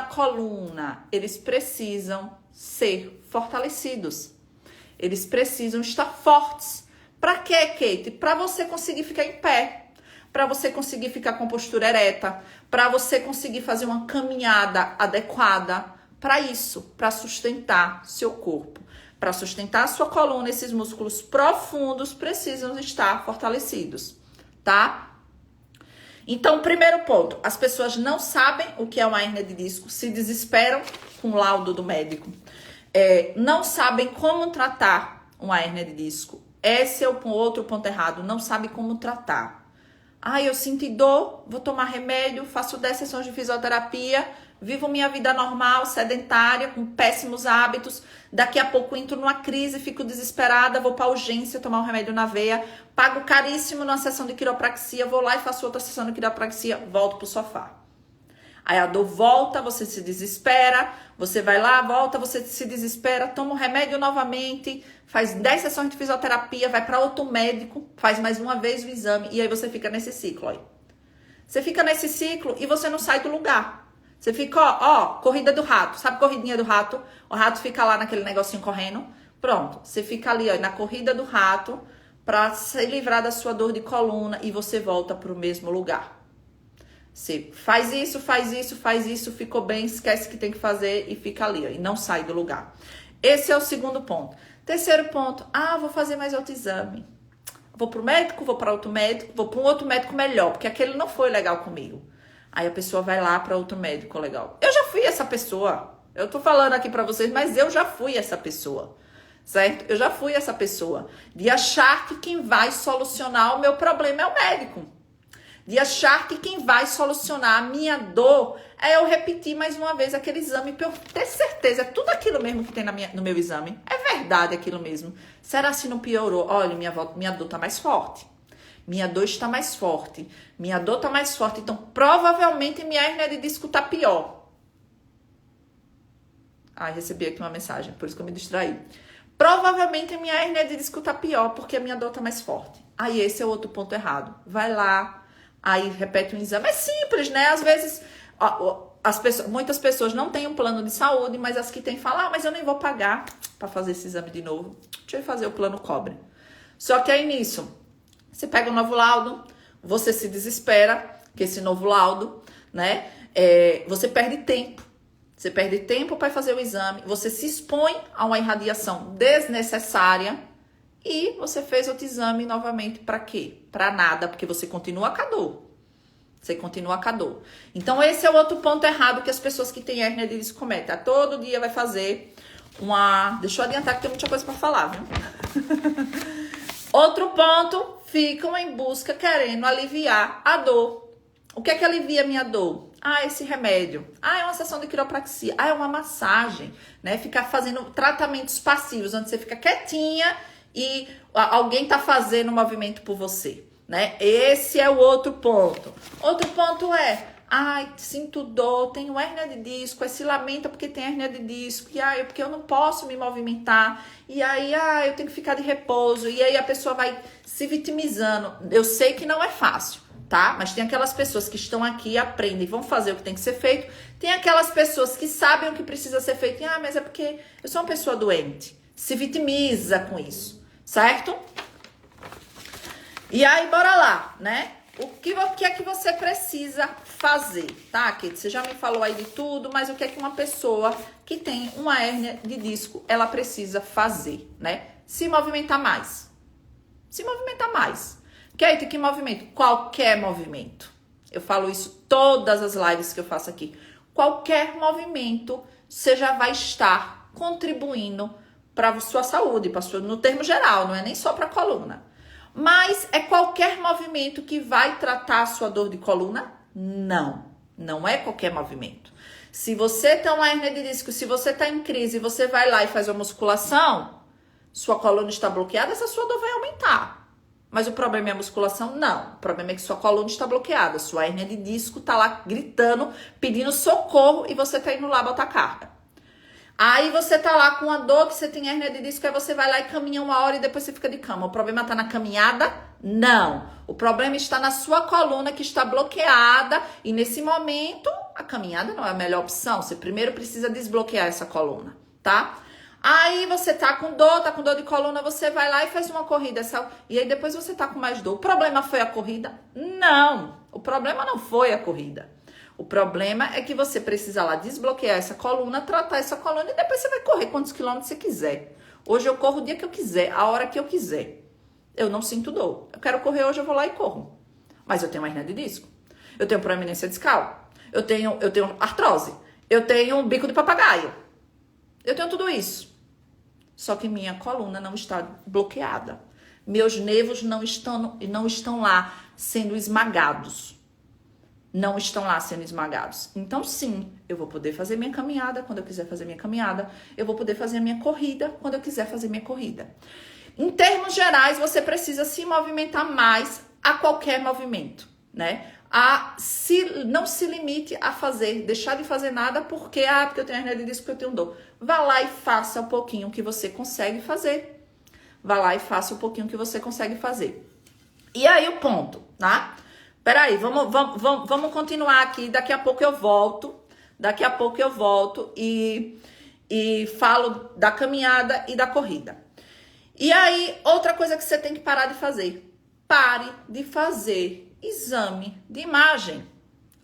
A: coluna, eles precisam ser fortalecidos. Eles precisam estar fortes. Para quê, Kate? Para você conseguir ficar em pé, para você conseguir ficar com postura ereta, para você conseguir fazer uma caminhada adequada. Para isso, para sustentar seu corpo, para sustentar a sua coluna, esses músculos profundos precisam estar fortalecidos, tá? Então, primeiro ponto, as pessoas não sabem o que é uma hérnia de disco, se desesperam com o laudo do médico. Não sabem como tratar uma hérnia de disco. Esse é o outro ponto errado, não sabe como tratar. Eu sinto dor, vou tomar remédio, faço 10 sessões de fisioterapia, vivo minha vida normal, sedentária, com péssimos hábitos. Daqui a pouco entro numa crise, fico desesperada, vou para urgência tomar um remédio na veia, pago caríssimo numa sessão de quiropraxia, vou lá e faço outra sessão de quiropraxia, volto pro sofá. Aí a dor volta, você se desespera, você vai lá, volta, você se desespera, toma o remédio novamente, faz 10 sessões de fisioterapia, vai para outro médico, faz mais uma vez o exame e aí você fica nesse ciclo aí. Você fica nesse ciclo e você não sai do lugar. Você fica, ó, corrida do rato. Sabe corridinha do rato? O rato fica lá naquele negocinho correndo. Pronto, você fica ali, ó, na corrida do rato para se livrar da sua dor de coluna e você volta para o mesmo lugar. Você faz isso, ficou bem, esquece que tem que fazer e fica ali, ó, e não sai do lugar. Esse é o segundo ponto. Terceiro ponto, vou fazer mais outro exame. Vou pro médico, vou para outro médico, vou para um outro médico melhor, porque aquele não foi legal comigo. Aí a pessoa vai lá para outro médico legal. Eu já fui essa pessoa. Eu tô falando aqui para vocês, mas eu já fui essa pessoa. Certo? Eu já fui essa pessoa. De achar que quem vai solucionar o meu problema é o médico. De achar que quem vai solucionar a minha dor é eu repetir mais uma vez aquele exame para eu ter certeza. É tudo aquilo mesmo que tem no meu exame. É verdade aquilo mesmo. Será se não piorou? Olha, minha dor tá mais forte. Minha dor está mais forte. Minha dor está mais forte. Então, provavelmente, minha hérnia de disco está pior. Recebi aqui uma mensagem. Por isso que eu me distraí. Provavelmente, minha hérnia de disco está pior, porque a minha dor está mais forte. Aí, esse é outro ponto errado. Vai lá. Aí, repete um exame. É simples, né? Às vezes, muitas pessoas não têm um plano de saúde, mas as que têm falam, mas eu nem vou pagar para fazer esse exame de novo. Deixa eu fazer, o plano cobre. Só que aí, nisso... Você pega um novo laudo, você se desespera, que esse novo laudo, né? Você perde tempo. Você perde tempo para fazer o exame, você se expõe a uma irradiação desnecessária e você fez outro exame novamente para quê? Para nada, porque você continua com a dor. Você continua com a dor. Então, esse é o outro ponto errado que as pessoas que têm hérnia de disco cometem. Todo dia vai fazer uma... Deixa eu adiantar que tem muita coisa para falar, viu? Outro ponto... Ficam em busca, querendo aliviar a dor. O que é que alivia a minha dor? Esse remédio. É uma sessão de quiropraxia. É uma massagem, né? Ficar fazendo tratamentos passivos, onde você fica quietinha e alguém tá fazendo o movimento por você, né? Esse é o outro ponto. Outro ponto é, sinto dor, tenho hérnia de disco, aí se lamenta porque tem hérnia de disco, e porque eu não posso me movimentar, e aí, eu tenho que ficar de repouso, e aí a pessoa vai se vitimizando. Eu sei que não é fácil, tá? Mas tem aquelas pessoas que estão aqui e aprendem, vão fazer o que tem que ser feito, tem aquelas pessoas que sabem o que precisa ser feito, mas é porque eu sou uma pessoa doente, se vitimiza com isso, certo? E aí, bora lá, né? O que é que você precisa fazer, tá, Kate? Você já me falou aí de tudo, mas o que é que uma pessoa que tem uma hérnia de disco, ela precisa fazer, né? Se movimentar mais. Se movimentar mais. Kate, que movimento? Qualquer movimento. Eu falo isso todas as lives que eu faço aqui. Qualquer movimento, você já vai estar contribuindo para a sua saúde, no termo geral, não é nem só para a coluna. Mas é qualquer movimento que vai tratar a sua dor de coluna? Não, não é qualquer movimento. Se você tem uma hérnia de disco, se você está em crise, você vai lá e faz uma musculação, sua coluna está bloqueada, essa sua dor vai aumentar. Mas o problema é a musculação? Não. O problema é que sua coluna está bloqueada, sua hérnia de disco está lá gritando, pedindo socorro e você está indo lá botar carga. Aí você tá lá com a dor, que você tem hérnia de disco, aí você vai lá e caminha 1 hora e depois você fica de cama. O problema tá na caminhada? Não. O problema está na sua coluna que está bloqueada e nesse momento a caminhada não é a melhor opção. Você primeiro precisa desbloquear essa coluna, tá? Aí você tá com dor de coluna, você vai lá e faz uma corrida. E aí depois você tá com mais dor. O problema foi a corrida? Não. O problema não foi a corrida. O problema é que você precisa lá desbloquear essa coluna, tratar essa coluna e depois você vai correr quantos quilômetros você quiser. Hoje eu corro o dia que eu quiser, a hora que eu quiser. Eu não sinto dor. Eu quero correr hoje, eu vou lá e corro. Mas eu tenho uma hérnia de disco. Eu tenho proeminência discal. Eu tenho artrose. Eu tenho um bico de papagaio. Eu tenho tudo isso. Só que minha coluna não está bloqueada. Meus nervos não estão lá sendo esmagados. Não estão lá sendo esmagados. Então, sim, eu vou poder fazer minha caminhada quando eu quiser fazer minha caminhada. Eu vou poder fazer minha corrida quando eu quiser fazer minha corrida. Em termos gerais, você precisa se movimentar mais a qualquer movimento, né? Não se limite a deixar de fazer nada porque eu tenho hernia de disco, porque eu tenho dor. Vá lá e faça um pouquinho que você consegue fazer. Vá lá e faça um pouquinho que você consegue fazer. E aí o ponto, tá? Peraí, vamos continuar aqui. Daqui a pouco eu volto. E falo da caminhada e da corrida. E aí, outra coisa que você tem que parar de fazer. Pare de fazer exame de imagem.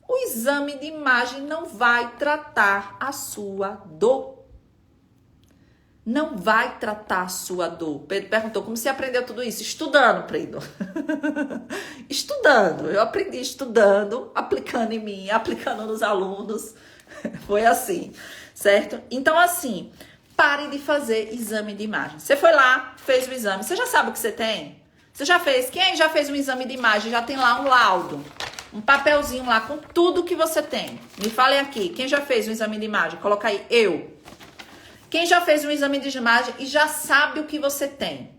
A: O exame de imagem não vai tratar a sua dor. Não vai tratar a sua dor. Pedro perguntou, como você aprendeu tudo isso? Estudando, Pedro. Estudando. Eu aprendi estudando, aplicando em mim, aplicando nos alunos. Foi assim, certo? Então, assim, pare de fazer exame de imagem. Você foi lá, fez o exame. Você já sabe o que você tem? Você já fez? Quem já fez um exame de imagem já tem lá um laudo, um papelzinho lá com tudo que você tem. Me falem aqui, quem já fez um exame de imagem? Coloca aí, eu. Quem já fez um exame de imagem e já sabe o que você tem?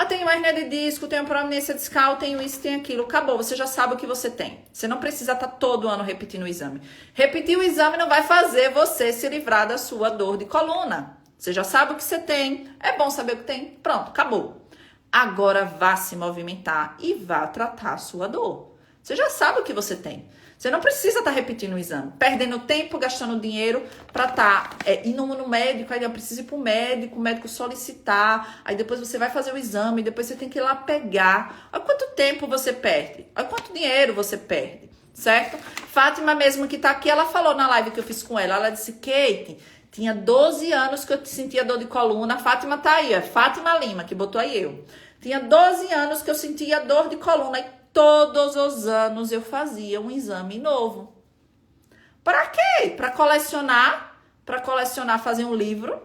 A: Tenho hernia de disco, tenho prominência discal, tenho isso, tenho aquilo. Acabou, você já sabe o que você tem. Você não precisa estar todo ano repetindo o exame. Repetir o exame não vai fazer você se livrar da sua dor de coluna. Você já sabe o que você tem, é bom saber o que tem. Pronto, acabou. Agora vá se movimentar e vá tratar a sua dor. Você já sabe o que você tem. Você não precisa estar repetindo o exame, perdendo tempo, gastando dinheiro para estar indo no médico, aí eu preciso ir para o médico solicitar, aí depois você vai fazer o exame, depois você tem que ir lá pegar. Olha quanto tempo você perde, olha quanto dinheiro você perde, certo? Fátima mesmo que tá aqui, ela falou na live que eu fiz com ela disse, Kate, tinha 12 anos que eu sentia dor de coluna, a Fátima tá aí, Fátima Lima, que botou aí eu. Tinha 12 anos que eu sentia dor de coluna e todos os anos eu fazia um exame novo. Para quê? Para colecionar? Para colecionar, fazer um livro?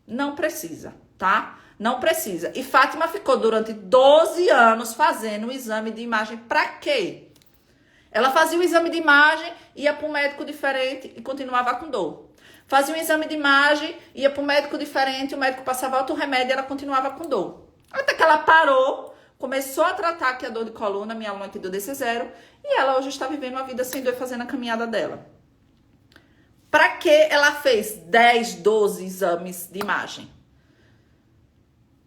A: Não precisa, tá? Não precisa. E Fátima ficou durante 12 anos fazendo um exame de imagem. Para quê? Ela fazia o exame de imagem, ia para um médico diferente e continuava com dor. Fazia um exame de imagem, ia para um médico diferente, o médico passava outro remédio e ela continuava com dor. Até que ela parou, começou a tratar aqui a dor de coluna, minha aluna aqui do DC0, e ela hoje está vivendo uma vida sem dor e fazendo a caminhada dela. Para que ela fez 10, 12 exames de imagem?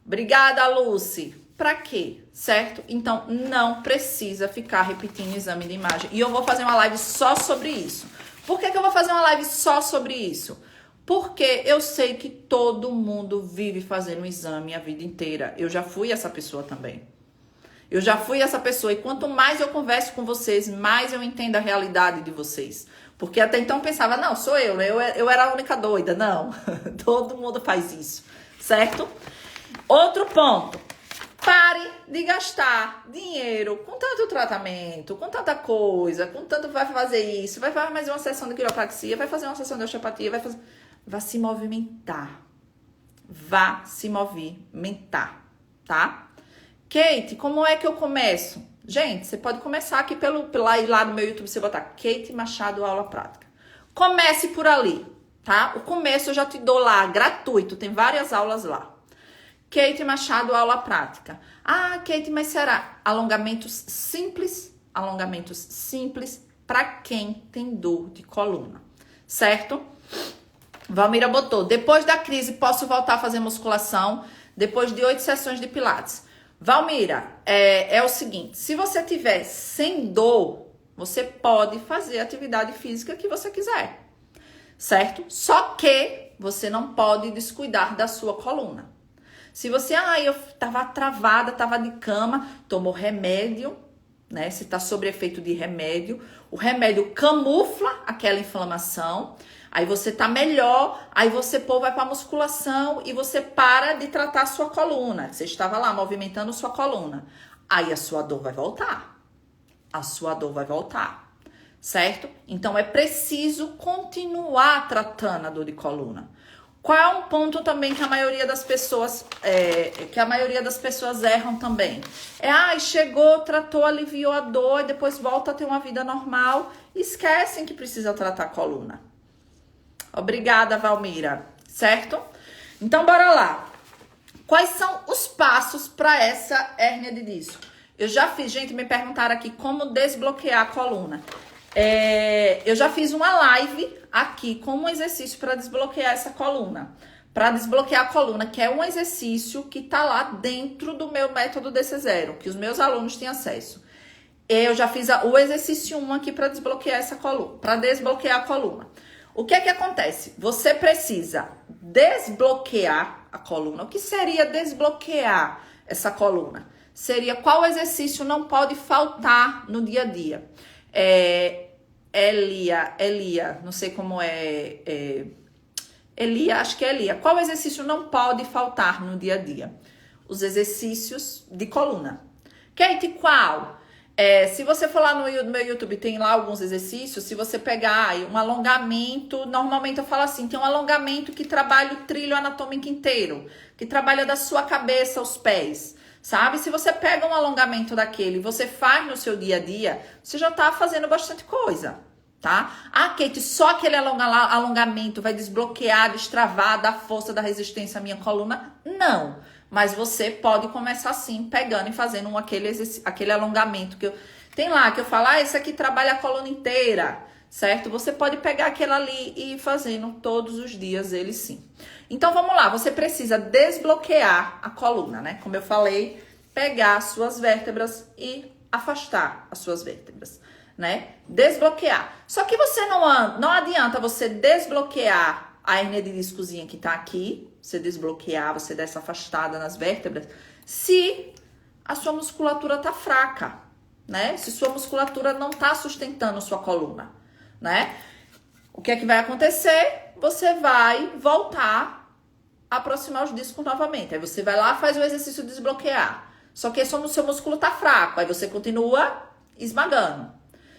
A: Obrigada, Lucy. Para quê? Certo? Então, não precisa ficar repetindo o exame de imagem. E eu vou fazer uma live só sobre isso. Por que eu vou fazer uma live só sobre isso? Porque eu sei que todo mundo vive fazendo exame a vida inteira. Eu já fui essa pessoa também. Eu já fui essa pessoa. E quanto mais eu converso com vocês, mais eu entendo a realidade de vocês. Porque até então eu pensava, não, sou eu, né? Eu era a única doida. Não, todo mundo faz isso, certo? Outro ponto. Pare de gastar dinheiro com tanto tratamento, com tanta coisa, com tanto vai fazer isso, vai fazer mais uma sessão de quiropraxia, vai fazer uma sessão de osteopatia, vai fazer... Vá se movimentar. Vá se movimentar, tá? Kate, como é que eu começo? Gente, você pode começar aqui lá no meu YouTube, você botar Kate Machado Aula Prática. Comece por ali, tá? O começo eu já te dou lá, gratuito, tem várias aulas lá. Kate Machado Aula Prática. Kate, mas será? Alongamentos simples para quem tem dor de coluna, certo? Valmira botou, depois da crise posso voltar a fazer musculação depois de 8 sessões de pilates. Valmira, é o seguinte, se você tiver sem dor, você pode fazer a atividade física que você quiser, certo? Só que você não pode descuidar da sua coluna. Se você, eu tava travada, tava de cama, tomou remédio, né? Se tá sob efeito de remédio, o remédio camufla aquela inflamação, aí você tá melhor, aí você vai pra musculação e você para de tratar a sua coluna. Você estava lá movimentando sua coluna. Aí a sua dor vai voltar. Certo? Então é preciso continuar tratando a dor de coluna. Qual é um ponto também que a maioria das pessoas erram também? Chegou, tratou, aliviou a dor e depois volta a ter uma vida normal. Esquecem que precisa tratar a coluna. Obrigada, Valmira. Certo? Então, bora lá. Quais são os passos para essa hérnia de disco? Eu já fiz, gente, me perguntaram aqui como desbloquear a coluna. Eu já fiz uma live aqui com um exercício para desbloquear essa coluna. Para desbloquear a coluna, que é um exercício que tá lá dentro do meu método DC0, que os meus alunos têm acesso. Eu já fiz o exercício 1 aqui para desbloquear essa coluna, para desbloquear a coluna. O que é que acontece? Você precisa desbloquear a coluna. O que seria desbloquear essa coluna? Seria qual exercício não pode faltar no dia a dia. Elia, não sei como Elia, acho que é Elia. Qual exercício não pode faltar no dia a dia? Os exercícios de coluna. Kate, qual? Se você for lá no meu YouTube, tem lá alguns exercícios. Se você pegar um alongamento, normalmente eu falo assim, tem um alongamento que trabalha o trilho anatômico inteiro, que trabalha da sua cabeça aos pés, sabe? Se você pega um alongamento daquele e você faz no seu dia a dia, você já tá fazendo bastante coisa, tá? Ah, Kate, só aquele alongamento vai desbloquear, destravar, dar força, da resistência à minha coluna? Não. Mas você pode começar assim, pegando e fazendo aquele alongamento que tem lá, que eu falo, esse aqui trabalha a coluna inteira, certo? Você pode pegar aquele ali e ir fazendo todos os dias ele sim. Então, vamos lá, você precisa desbloquear a coluna, né? Como eu falei, pegar as suas vértebras e afastar as suas vértebras, né? Desbloquear. Só que não adianta você desbloquear a hérnia de discozinha que tá aqui, você desbloquear, você dar essa afastada nas vértebras, se a sua musculatura tá fraca, né? Se sua musculatura não tá sustentando sua coluna, né? O que é que vai acontecer? Você vai voltar a aproximar os discos novamente. Aí você vai lá, faz o exercício de desbloquear. Só que seu músculo tá fraco, aí você continua esmagando,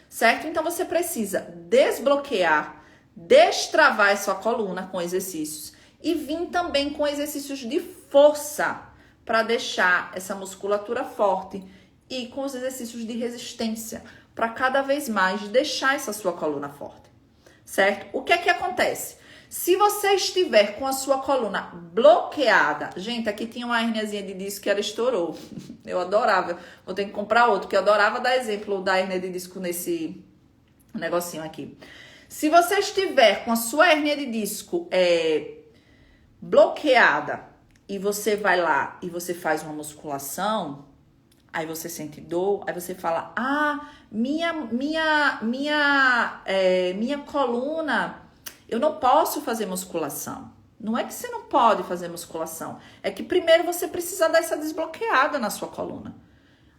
A: certo? Então você precisa desbloquear, destravar a sua coluna com exercícios e vir também com exercícios de força para deixar essa musculatura forte e com os exercícios de resistência para cada vez mais deixar essa sua coluna forte, certo? O que é que acontece? Se você estiver com a sua coluna bloqueada, gente, aqui tinha uma hérniazinha de disco que ela estourou. Eu adorava, vou ter que comprar outro, que eu adorava dar exemplo da hérnia de disco nesse negocinho aqui. Se você estiver com a sua hérnia de disco bloqueada e você vai lá e você faz uma musculação, aí você sente dor, aí você fala, minha coluna, eu não posso fazer musculação. Não é que você não pode fazer musculação, é que primeiro você precisa dar essa desbloqueada na sua coluna.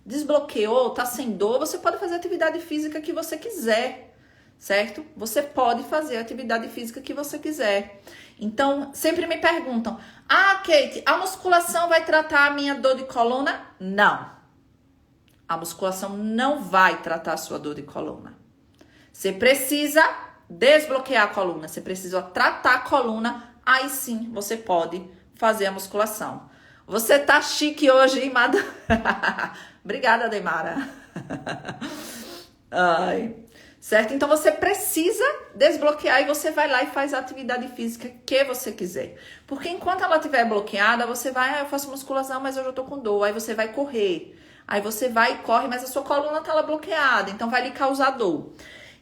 A: Desbloqueou, tá sem dor, você pode fazer a atividade física que você quiser, certo? Você pode fazer a atividade física que você quiser. Então, sempre me perguntam, Kate, a musculação vai tratar a minha dor de coluna? Não. A musculação não vai tratar a sua dor de coluna. Você precisa desbloquear a coluna, você precisa tratar a coluna, aí sim você pode fazer a musculação. Você tá chique hoje, hein, Mada? Obrigada, Deimara. Certo? Então, você precisa desbloquear e você vai lá e faz a atividade física que você quiser. Porque enquanto ela estiver bloqueada, você vai, eu faço musculação, mas eu já tô com dor. Aí você vai correr. Aí você vai e corre, mas a sua coluna tá lá bloqueada, então vai lhe causar dor.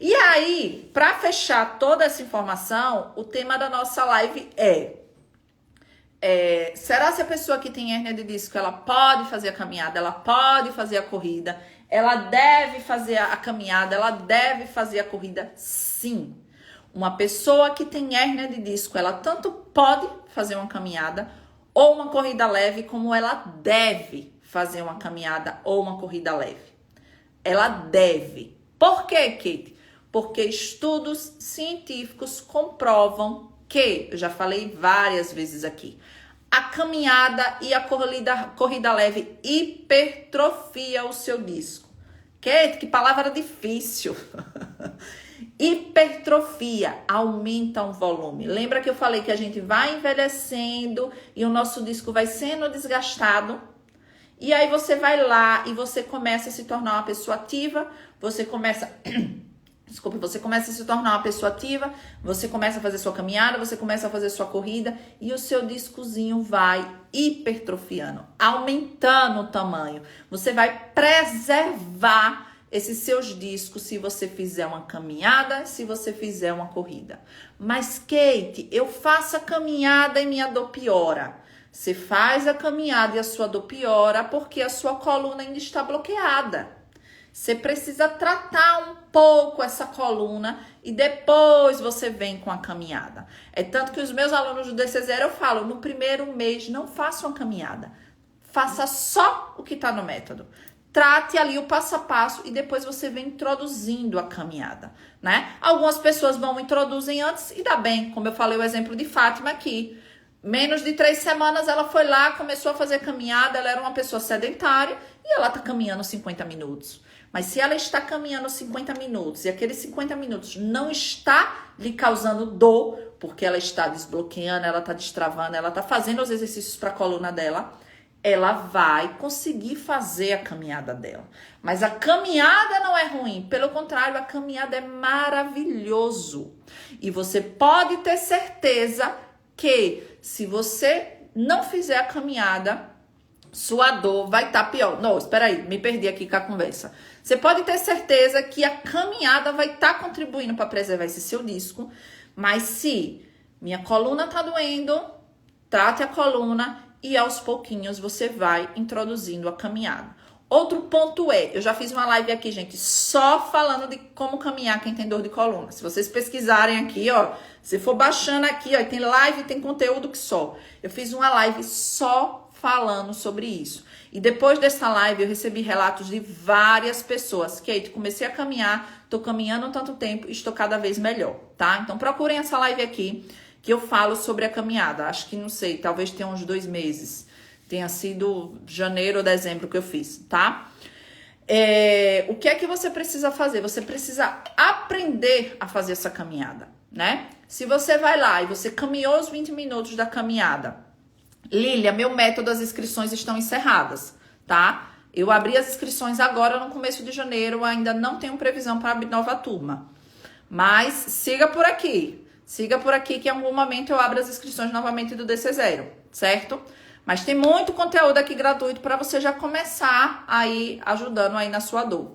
A: E aí, para fechar toda essa informação, o tema da nossa live será se a pessoa que tem hérnia de disco, ela pode fazer a caminhada, ela pode fazer a corrida, ela deve fazer a caminhada, ela deve fazer a corrida? Sim. Uma pessoa que tem hérnia de disco, ela tanto pode fazer uma caminhada ou uma corrida leve, como ela deve fazer uma caminhada ou uma corrida leve. Ela deve. Por quê, Kate? Porque estudos científicos comprovam que, eu já falei várias vezes aqui, a caminhada e a corrida leve hipertrofia o seu disco. Que palavra difícil. Hipertrofia, aumenta o volume. Lembra que eu falei que a gente vai envelhecendo e o nosso disco vai sendo desgastado? E aí você vai lá e você começa a se tornar uma pessoa ativa, você começa a Desculpe, você começa a se tornar uma pessoa ativa, você começa a fazer sua caminhada, você começa a fazer sua corrida e o seu discozinho vai hipertrofiando, aumentando o tamanho. Você vai preservar esses seus discos se você fizer uma caminhada, se você fizer uma corrida. Mas, Kate, eu faço a caminhada e minha dor piora. Você faz a caminhada e a sua dor piora porque a sua coluna ainda está bloqueada. Você precisa tratar um pouco essa coluna e depois você vem com a caminhada. É tanto que os meus alunos do DC0 eu falo, no primeiro mês não faça uma caminhada. Faça só o que está no método. Trate ali o passo a passo e depois você vem introduzindo a caminhada, né? Algumas pessoas introduzem antes e dá bem, como eu falei o exemplo de Fátima aqui. Menos de 3 semanas ela foi lá, começou a fazer caminhada, ela era uma pessoa sedentária e ela tá caminhando 50 minutos. Mas se ela está caminhando 50 minutos e aqueles 50 minutos não está lhe causando dor, porque ela está desbloqueando, ela está destravando, ela está fazendo os exercícios para a coluna dela, ela vai conseguir fazer a caminhada dela. Mas a caminhada não é ruim, pelo contrário, a caminhada é maravilhoso. E você pode ter certeza que se você não fizer a caminhada, sua dor vai estar pior. Não, espera aí, me perdi aqui com a conversa. Você pode ter certeza que a caminhada vai estar contribuindo para preservar esse seu disco, mas se minha coluna está doendo, trate a coluna e aos pouquinhos você vai introduzindo a caminhada. Outro ponto eu já fiz uma live aqui, gente, só falando de como caminhar quem tem dor de coluna. Se vocês pesquisarem aqui, ó, se for baixando aqui, ó, tem live, tem conteúdo que só. Eu fiz uma live só falando sobre isso. E depois dessa live eu recebi relatos de várias pessoas. Kate, comecei a caminhar, tô caminhando há tanto tempo e estou cada vez melhor, tá? Então procurem essa live aqui que eu falo sobre a caminhada. Acho que, não sei, talvez tenha uns 2 meses. Tenha sido janeiro ou dezembro que eu fiz, tá? O que é que você precisa fazer? Você precisa aprender a fazer essa caminhada, né? Se você vai lá e você caminhou os 20 minutos da caminhada, Lília, meu método, as inscrições estão encerradas, tá? Eu abri as inscrições agora no começo de janeiro, ainda não tenho previsão para abrir nova turma. Mas siga por aqui que em algum momento eu abro as inscrições novamente do DC0, certo? Mas tem muito conteúdo aqui gratuito para você já começar aí ajudando aí na sua dor.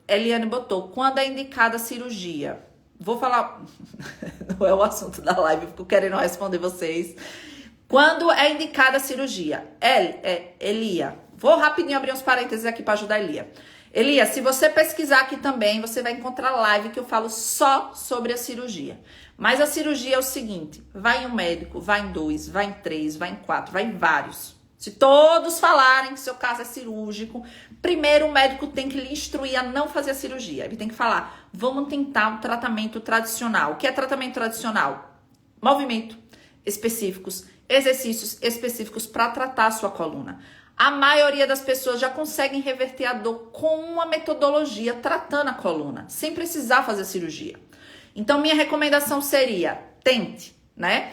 A: Eliane botou, quando é indicada a cirurgia? Vou falar, não é o assunto da live, fico querendo responder vocês. Quando é indicada a cirurgia? Elia, vou rapidinho abrir uns parênteses aqui para ajudar a Elia. Elia, se você pesquisar aqui também, você vai encontrar live que eu falo só sobre a cirurgia. Mas a cirurgia é o seguinte, vai em um médico, vai em 2, vai em 3, vai em 4, vai em vários. Se todos falarem que seu caso é cirúrgico, primeiro o médico tem que lhe instruir a não fazer a cirurgia. Ele tem que falar, vamos tentar um tratamento tradicional. O que é tratamento tradicional? Movimento específicos, exercícios específicos para tratar a sua coluna. A maioria das pessoas já conseguem reverter a dor com uma metodologia tratando a coluna, sem precisar fazer cirurgia. Então, minha recomendação seria, tente, né?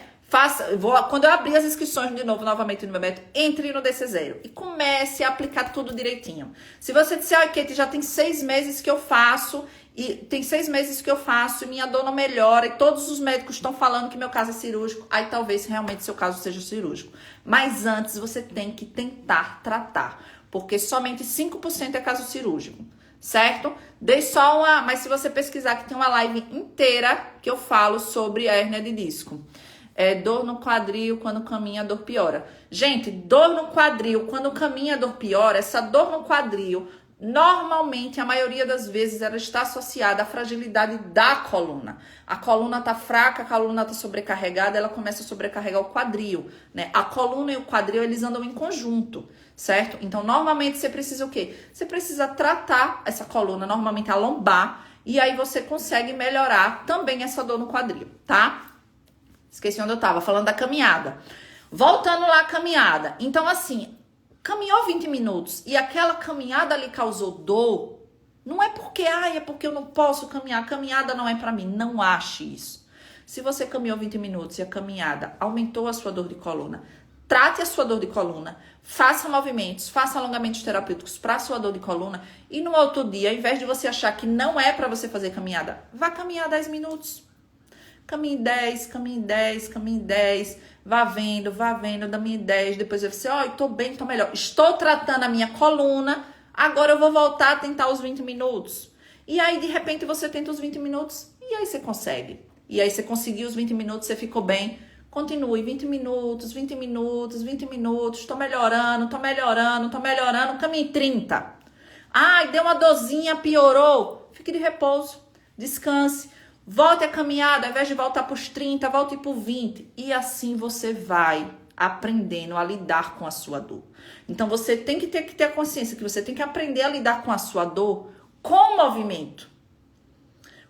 A: Quando eu abrir as inscrições de novo, novamente no meu método, entre no DC0 e comece a aplicar tudo direitinho. Se você disser, Kate, já tem 6 meses que eu faço, e minha dor não melhora, e todos os médicos estão falando que meu caso é cirúrgico, aí talvez realmente seu caso seja cirúrgico. Mas antes você tem que tentar tratar, porque somente 5% é caso cirúrgico, certo? Mas se você pesquisar que tem uma live inteira que eu falo sobre a hérnia de disco. Dor no quadril, quando caminha, a dor piora. Gente, dor no quadril, quando caminha, a dor piora. Essa dor no quadril, normalmente, a maioria das vezes, ela está associada à fragilidade da coluna. A coluna tá fraca, a coluna tá sobrecarregada, ela começa a sobrecarregar o quadril, né? A coluna e o quadril, eles andam em conjunto, certo? Então, normalmente, você precisa o quê? Você precisa tratar essa coluna, normalmente a lombar, e aí você consegue melhorar também essa dor no quadril, tá? Esqueci onde eu tava, falando da caminhada. Voltando lá à caminhada. Então, assim, caminhou 20 minutos e aquela caminhada lhe causou dor, não é porque, é porque eu não posso caminhar. A caminhada não é pra mim. Não ache isso. Se você caminhou 20 minutos e a caminhada aumentou a sua dor de coluna, trate a sua dor de coluna, faça movimentos, faça alongamentos terapêuticos para a sua dor de coluna e no outro dia, ao invés de você achar que não é para você fazer caminhada, vá caminhar 10 minutos. Caminhe 10, caminhe 10, caminhe 10, vá vendo, caminhe 10, depois você, tô bem, tô melhor. Estou tratando a minha coluna, agora eu vou voltar a tentar os 20 minutos. E aí, de repente, você tenta os 20 minutos e aí você consegue. E aí você conseguiu os 20 minutos, você ficou bem. Continue, 20 minutos, 20 minutos, 20 minutos, tô melhorando, caminhe 30. Ai, deu uma dorzinha, piorou. Fique de repouso, descanse. Volte a caminhada, ao invés de voltar para os 30, volte para os 20. E assim você vai aprendendo a lidar com a sua dor. Então você tem que ter a consciência que você tem que aprender a lidar com a sua dor com o movimento.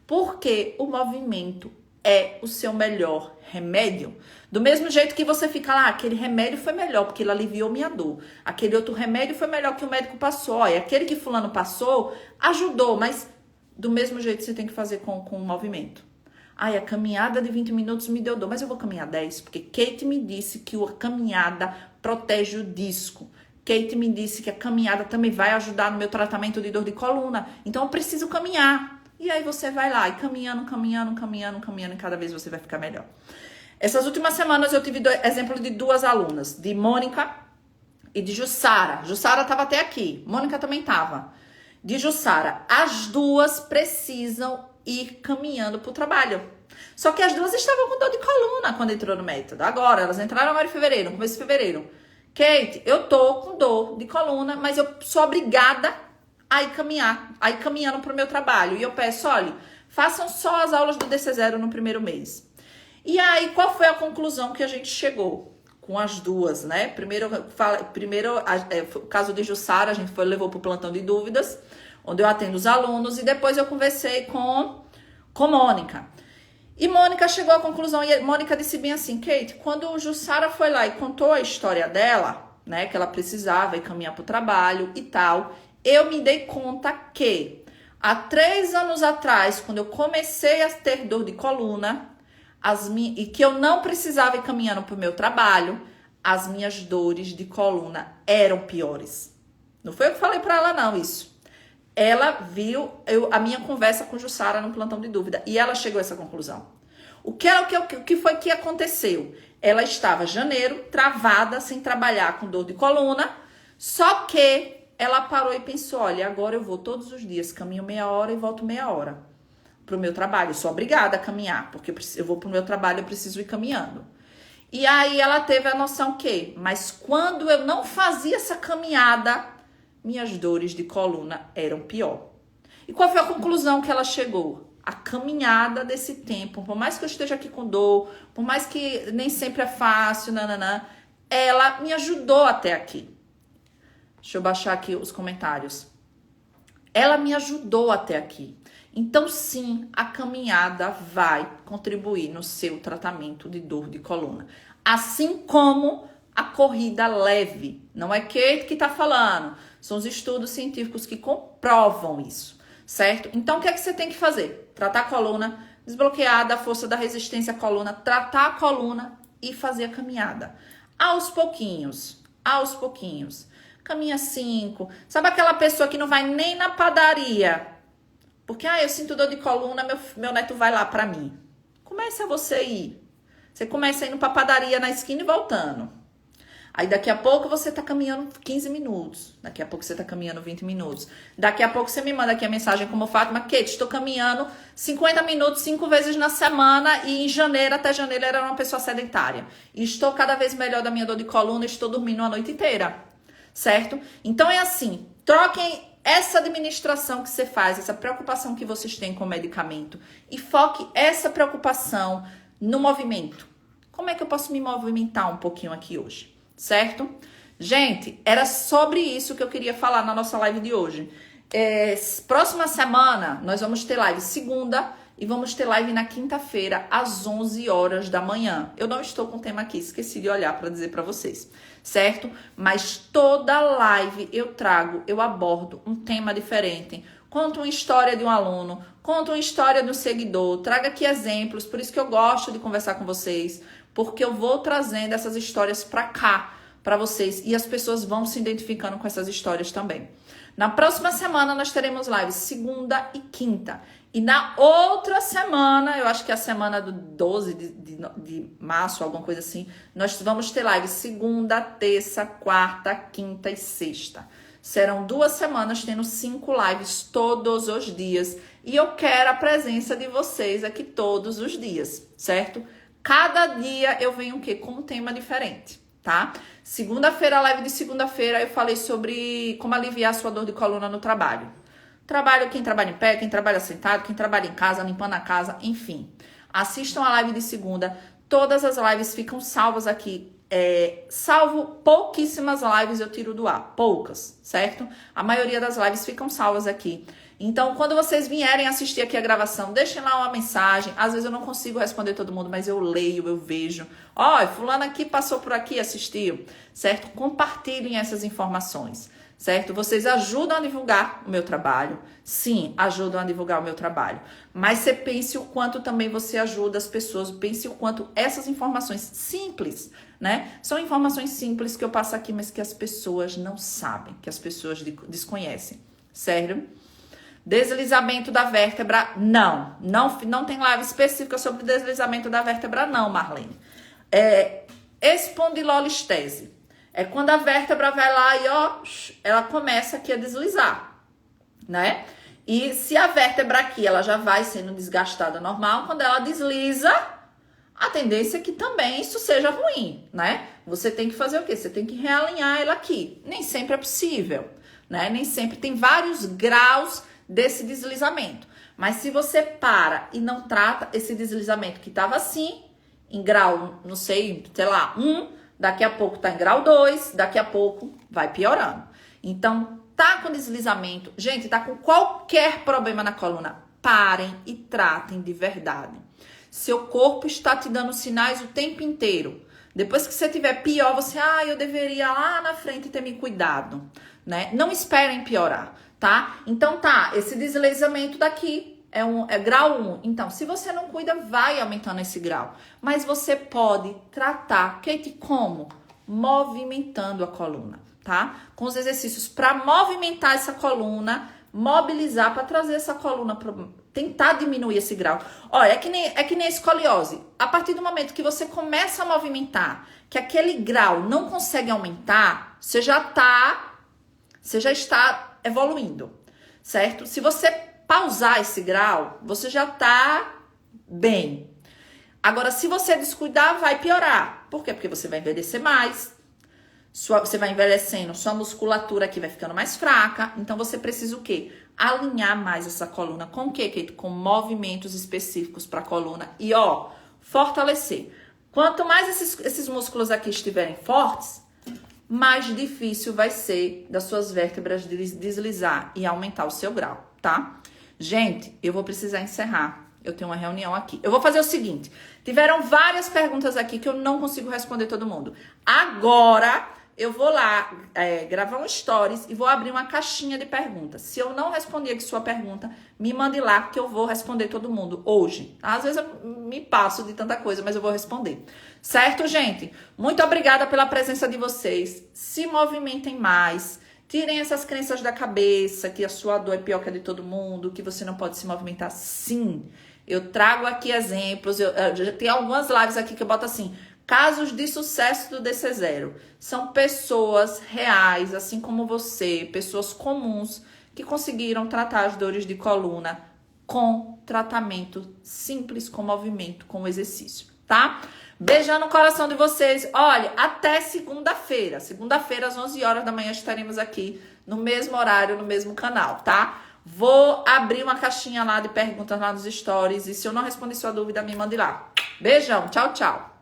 A: Porque o movimento é o seu melhor remédio. Do mesmo jeito que você fica lá, aquele remédio foi melhor porque ele aliviou minha dor. Aquele outro remédio foi melhor que o médico passou. Olha, aquele que fulano passou ajudou, mas do mesmo jeito você tem que fazer com o movimento. Ai, a caminhada de 20 minutos me deu dor, mas eu vou caminhar 10, porque Kate me disse que a caminhada protege o disco. Kate me disse que a caminhada também vai ajudar no meu tratamento de dor de coluna. Então eu preciso caminhar. E aí você vai lá e caminhando, e cada vez você vai ficar melhor. Essas últimas semanas eu tive exemplo de duas alunas, de Mônica e de Jussara. Jussara estava até aqui, Mônica também estava. De Jussara, as duas precisam ir caminhando para o trabalho. Só que as duas estavam com dor de coluna quando entrou no método. Agora, elas entraram agora em fevereiro, no começo de fevereiro. Kate, eu tô com dor de coluna, mas eu sou obrigada a ir caminhar, a ir caminhando para o meu trabalho. E eu peço, olha, façam só as aulas do DC0 no primeiro mês. E aí, qual foi a conclusão que a gente chegou? Com as duas, né? Primeiro o caso de Jussara, a gente levou para o plantão de dúvidas, onde eu atendo os alunos, e depois eu conversei com Mônica. E Mônica chegou à conclusão, e Mônica disse bem assim, Kate, quando o Jussara foi lá e contou a história dela, né, que ela precisava ir caminhar para o trabalho e tal, eu me dei conta que há 3 anos atrás, quando eu comecei a ter dor de coluna, e que eu não precisava ir caminhando para o meu trabalho, as minhas dores de coluna eram piores. Não foi eu que falei para ela não isso. Ela viu a minha conversa com Jussara no plantão de dúvida e ela chegou a essa conclusão. O que foi que aconteceu? Ela estava janeiro, travada, sem trabalhar, com dor de coluna, só que ela parou e pensou, olha, agora eu vou todos os dias, caminho meia hora e volto meia hora para o meu trabalho. Eu sou obrigada a caminhar, porque eu vou para o meu trabalho, eu preciso ir caminhando. E aí ela teve a noção que, mas quando eu não fazia essa caminhada, minhas dores de coluna eram pior. E qual foi a conclusão que ela chegou? A caminhada desse tempo, por mais que eu esteja aqui com dor, por mais que nem sempre é fácil, ela me ajudou até aqui. Deixa eu baixar aqui os comentários. Ela me ajudou até aqui. Então, sim, a caminhada vai contribuir no seu tratamento de dor de coluna. Assim como a corrida leve. Não é Kate que está falando. São os estudos científicos que comprovam isso, certo? Então, o que é que você tem que fazer? Tratar a coluna, desbloquear a força da resistência à coluna, tratar a coluna e fazer a caminhada. Aos pouquinhos. Caminha 5. Sabe aquela pessoa que não vai nem na padaria? Porque, eu sinto dor de coluna, meu neto vai lá pra mim. Começa você ir. Você começa indo pra padaria na esquina e voltando. Aí daqui a pouco você tá caminhando 15 minutos. Daqui a pouco você tá caminhando 20 minutos. Daqui a pouco você me manda aqui a mensagem como Fátima, Kate, estou caminhando 50 minutos 5 vezes na semana e até janeiro era uma pessoa sedentária. E estou cada vez melhor da minha dor de coluna, estou dormindo a noite inteira. Certo? Então é assim, troquem essa administração que você faz, essa preocupação que vocês têm com o medicamento e foque essa preocupação no movimento. Como é que eu posso me movimentar um pouquinho aqui hoje? Certo? Gente, era sobre isso que eu queria falar na nossa live de hoje. Próxima semana, nós vamos ter live segunda e vamos ter live na quinta-feira, às 11 horas da manhã. Eu não estou com o tema aqui, esqueci de olhar para dizer para vocês, certo? Mas toda live eu abordo um tema diferente, conta uma história de um aluno, conta uma história de um seguidor, traga aqui exemplos, por isso que eu gosto de conversar com vocês, porque eu vou trazendo essas histórias para cá, para vocês, e as pessoas vão se identificando com essas histórias também. Na próxima semana nós teremos lives segunda e quinta. E na outra semana, eu acho que é a semana do 12 de março, alguma coisa assim, nós vamos ter lives segunda, terça, quarta, quinta e sexta. Serão 2 semanas tendo 5 lives todos os dias. E eu quero a presença de vocês aqui todos os dias, certo? Cada dia eu venho o quê? Com um tema diferente, tá? Segunda-feira, a live de segunda-feira, eu falei sobre como aliviar a sua dor de coluna no trabalho. Trabalho, quem trabalha em pé, quem trabalha sentado, quem trabalha em casa, limpando a casa, enfim. Assistam a live de segunda. Todas as lives ficam salvas aqui. Salvo pouquíssimas lives eu tiro do ar. Poucas, certo? A maioria das lives ficam salvas aqui. Então, quando vocês vierem assistir aqui a gravação, deixem lá uma mensagem. Às vezes eu não consigo responder todo mundo, mas eu leio, eu vejo. Ó, fulano aqui passou por aqui, assistiu, certo? Compartilhem essas informações, certo? Vocês ajudam a divulgar o meu trabalho. Sim, ajudam a divulgar o meu trabalho. Mas você pense o quanto também você ajuda as pessoas. Pense o quanto essas informações simples, né? São informações simples que eu passo aqui, mas que as pessoas não sabem, que as pessoas desconhecem. Sério? Deslizamento da vértebra, não tem live específica sobre deslizamento da vértebra, não, Marlene. Espondilolistese. É quando a vértebra vai lá e, ó, ela começa aqui a deslizar, né? E se a vértebra aqui, ela já vai sendo desgastada normal, quando ela desliza, a tendência é que também isso seja ruim, né? Você tem que fazer o quê? Você tem que realinhar ela aqui. Nem sempre é possível, né? Nem sempre, tem vários graus desse deslizamento. Mas se você para e não trata esse deslizamento que estava assim, em grau, não sei lá, 1, daqui a pouco tá em grau 2, daqui a pouco vai piorando. Então, tá com deslizamento, gente, tá com qualquer problema na coluna, parem e tratem de verdade. Seu corpo está te dando sinais o tempo inteiro. Depois que você tiver pior, você, eu deveria lá na frente ter me cuidado, né? Não esperem piorar, tá? Então tá, esse deslizamento daqui é grau 1. Então, se você não cuida, vai aumentando esse grau. Mas você pode tratar, Kate, como? Movimentando a coluna, tá? Com os exercícios para movimentar essa coluna, mobilizar para trazer essa coluna para tentar diminuir esse grau. Olha, é que nem a escoliose. A partir do momento que você começa a movimentar, que aquele grau não consegue aumentar, você já está evoluindo, certo? Se você pausar esse grau, você já está bem. Agora, se você descuidar, vai piorar. Por quê? Porque você vai envelhecer mais, você vai envelhecendo, sua musculatura aqui vai ficando mais fraca. Então, você precisa o quê? Alinhar mais essa coluna. Com o quê, Kate? Com movimentos específicos para a coluna. E, fortalecer. Quanto mais esses músculos aqui estiverem fortes, mais difícil vai ser das suas vértebras deslizar e aumentar o seu grau, tá? Gente, eu vou precisar encerrar. Eu tenho uma reunião aqui. Eu vou fazer o seguinte. Tiveram várias perguntas aqui que eu não consigo responder todo mundo. Agora, eu vou lá gravar um stories e vou abrir uma caixinha de perguntas. Se eu não responder aqui sua pergunta, me mande lá que eu vou responder todo mundo hoje. Às vezes eu me passo de tanta coisa, mas eu vou responder. Certo, gente? Muito obrigada pela presença de vocês. Se movimentem mais. Tirem essas crenças da cabeça, que a sua dor é pior que a de todo mundo, que você não pode se movimentar. Sim, eu trago aqui exemplos. Tem algumas lives aqui que eu boto assim, casos de sucesso do DC0. São pessoas reais, assim como você, pessoas comuns, que conseguiram tratar as dores de coluna com tratamento simples, com movimento, com exercício, tá? Beijão no coração de vocês. Olha, até segunda-feira. Segunda-feira, às 11 horas da manhã, estaremos aqui no mesmo horário, no mesmo canal, tá? Vou abrir uma caixinha lá de perguntas lá nos stories. E se eu não responder sua dúvida, me mande lá. Beijão. Tchau, tchau.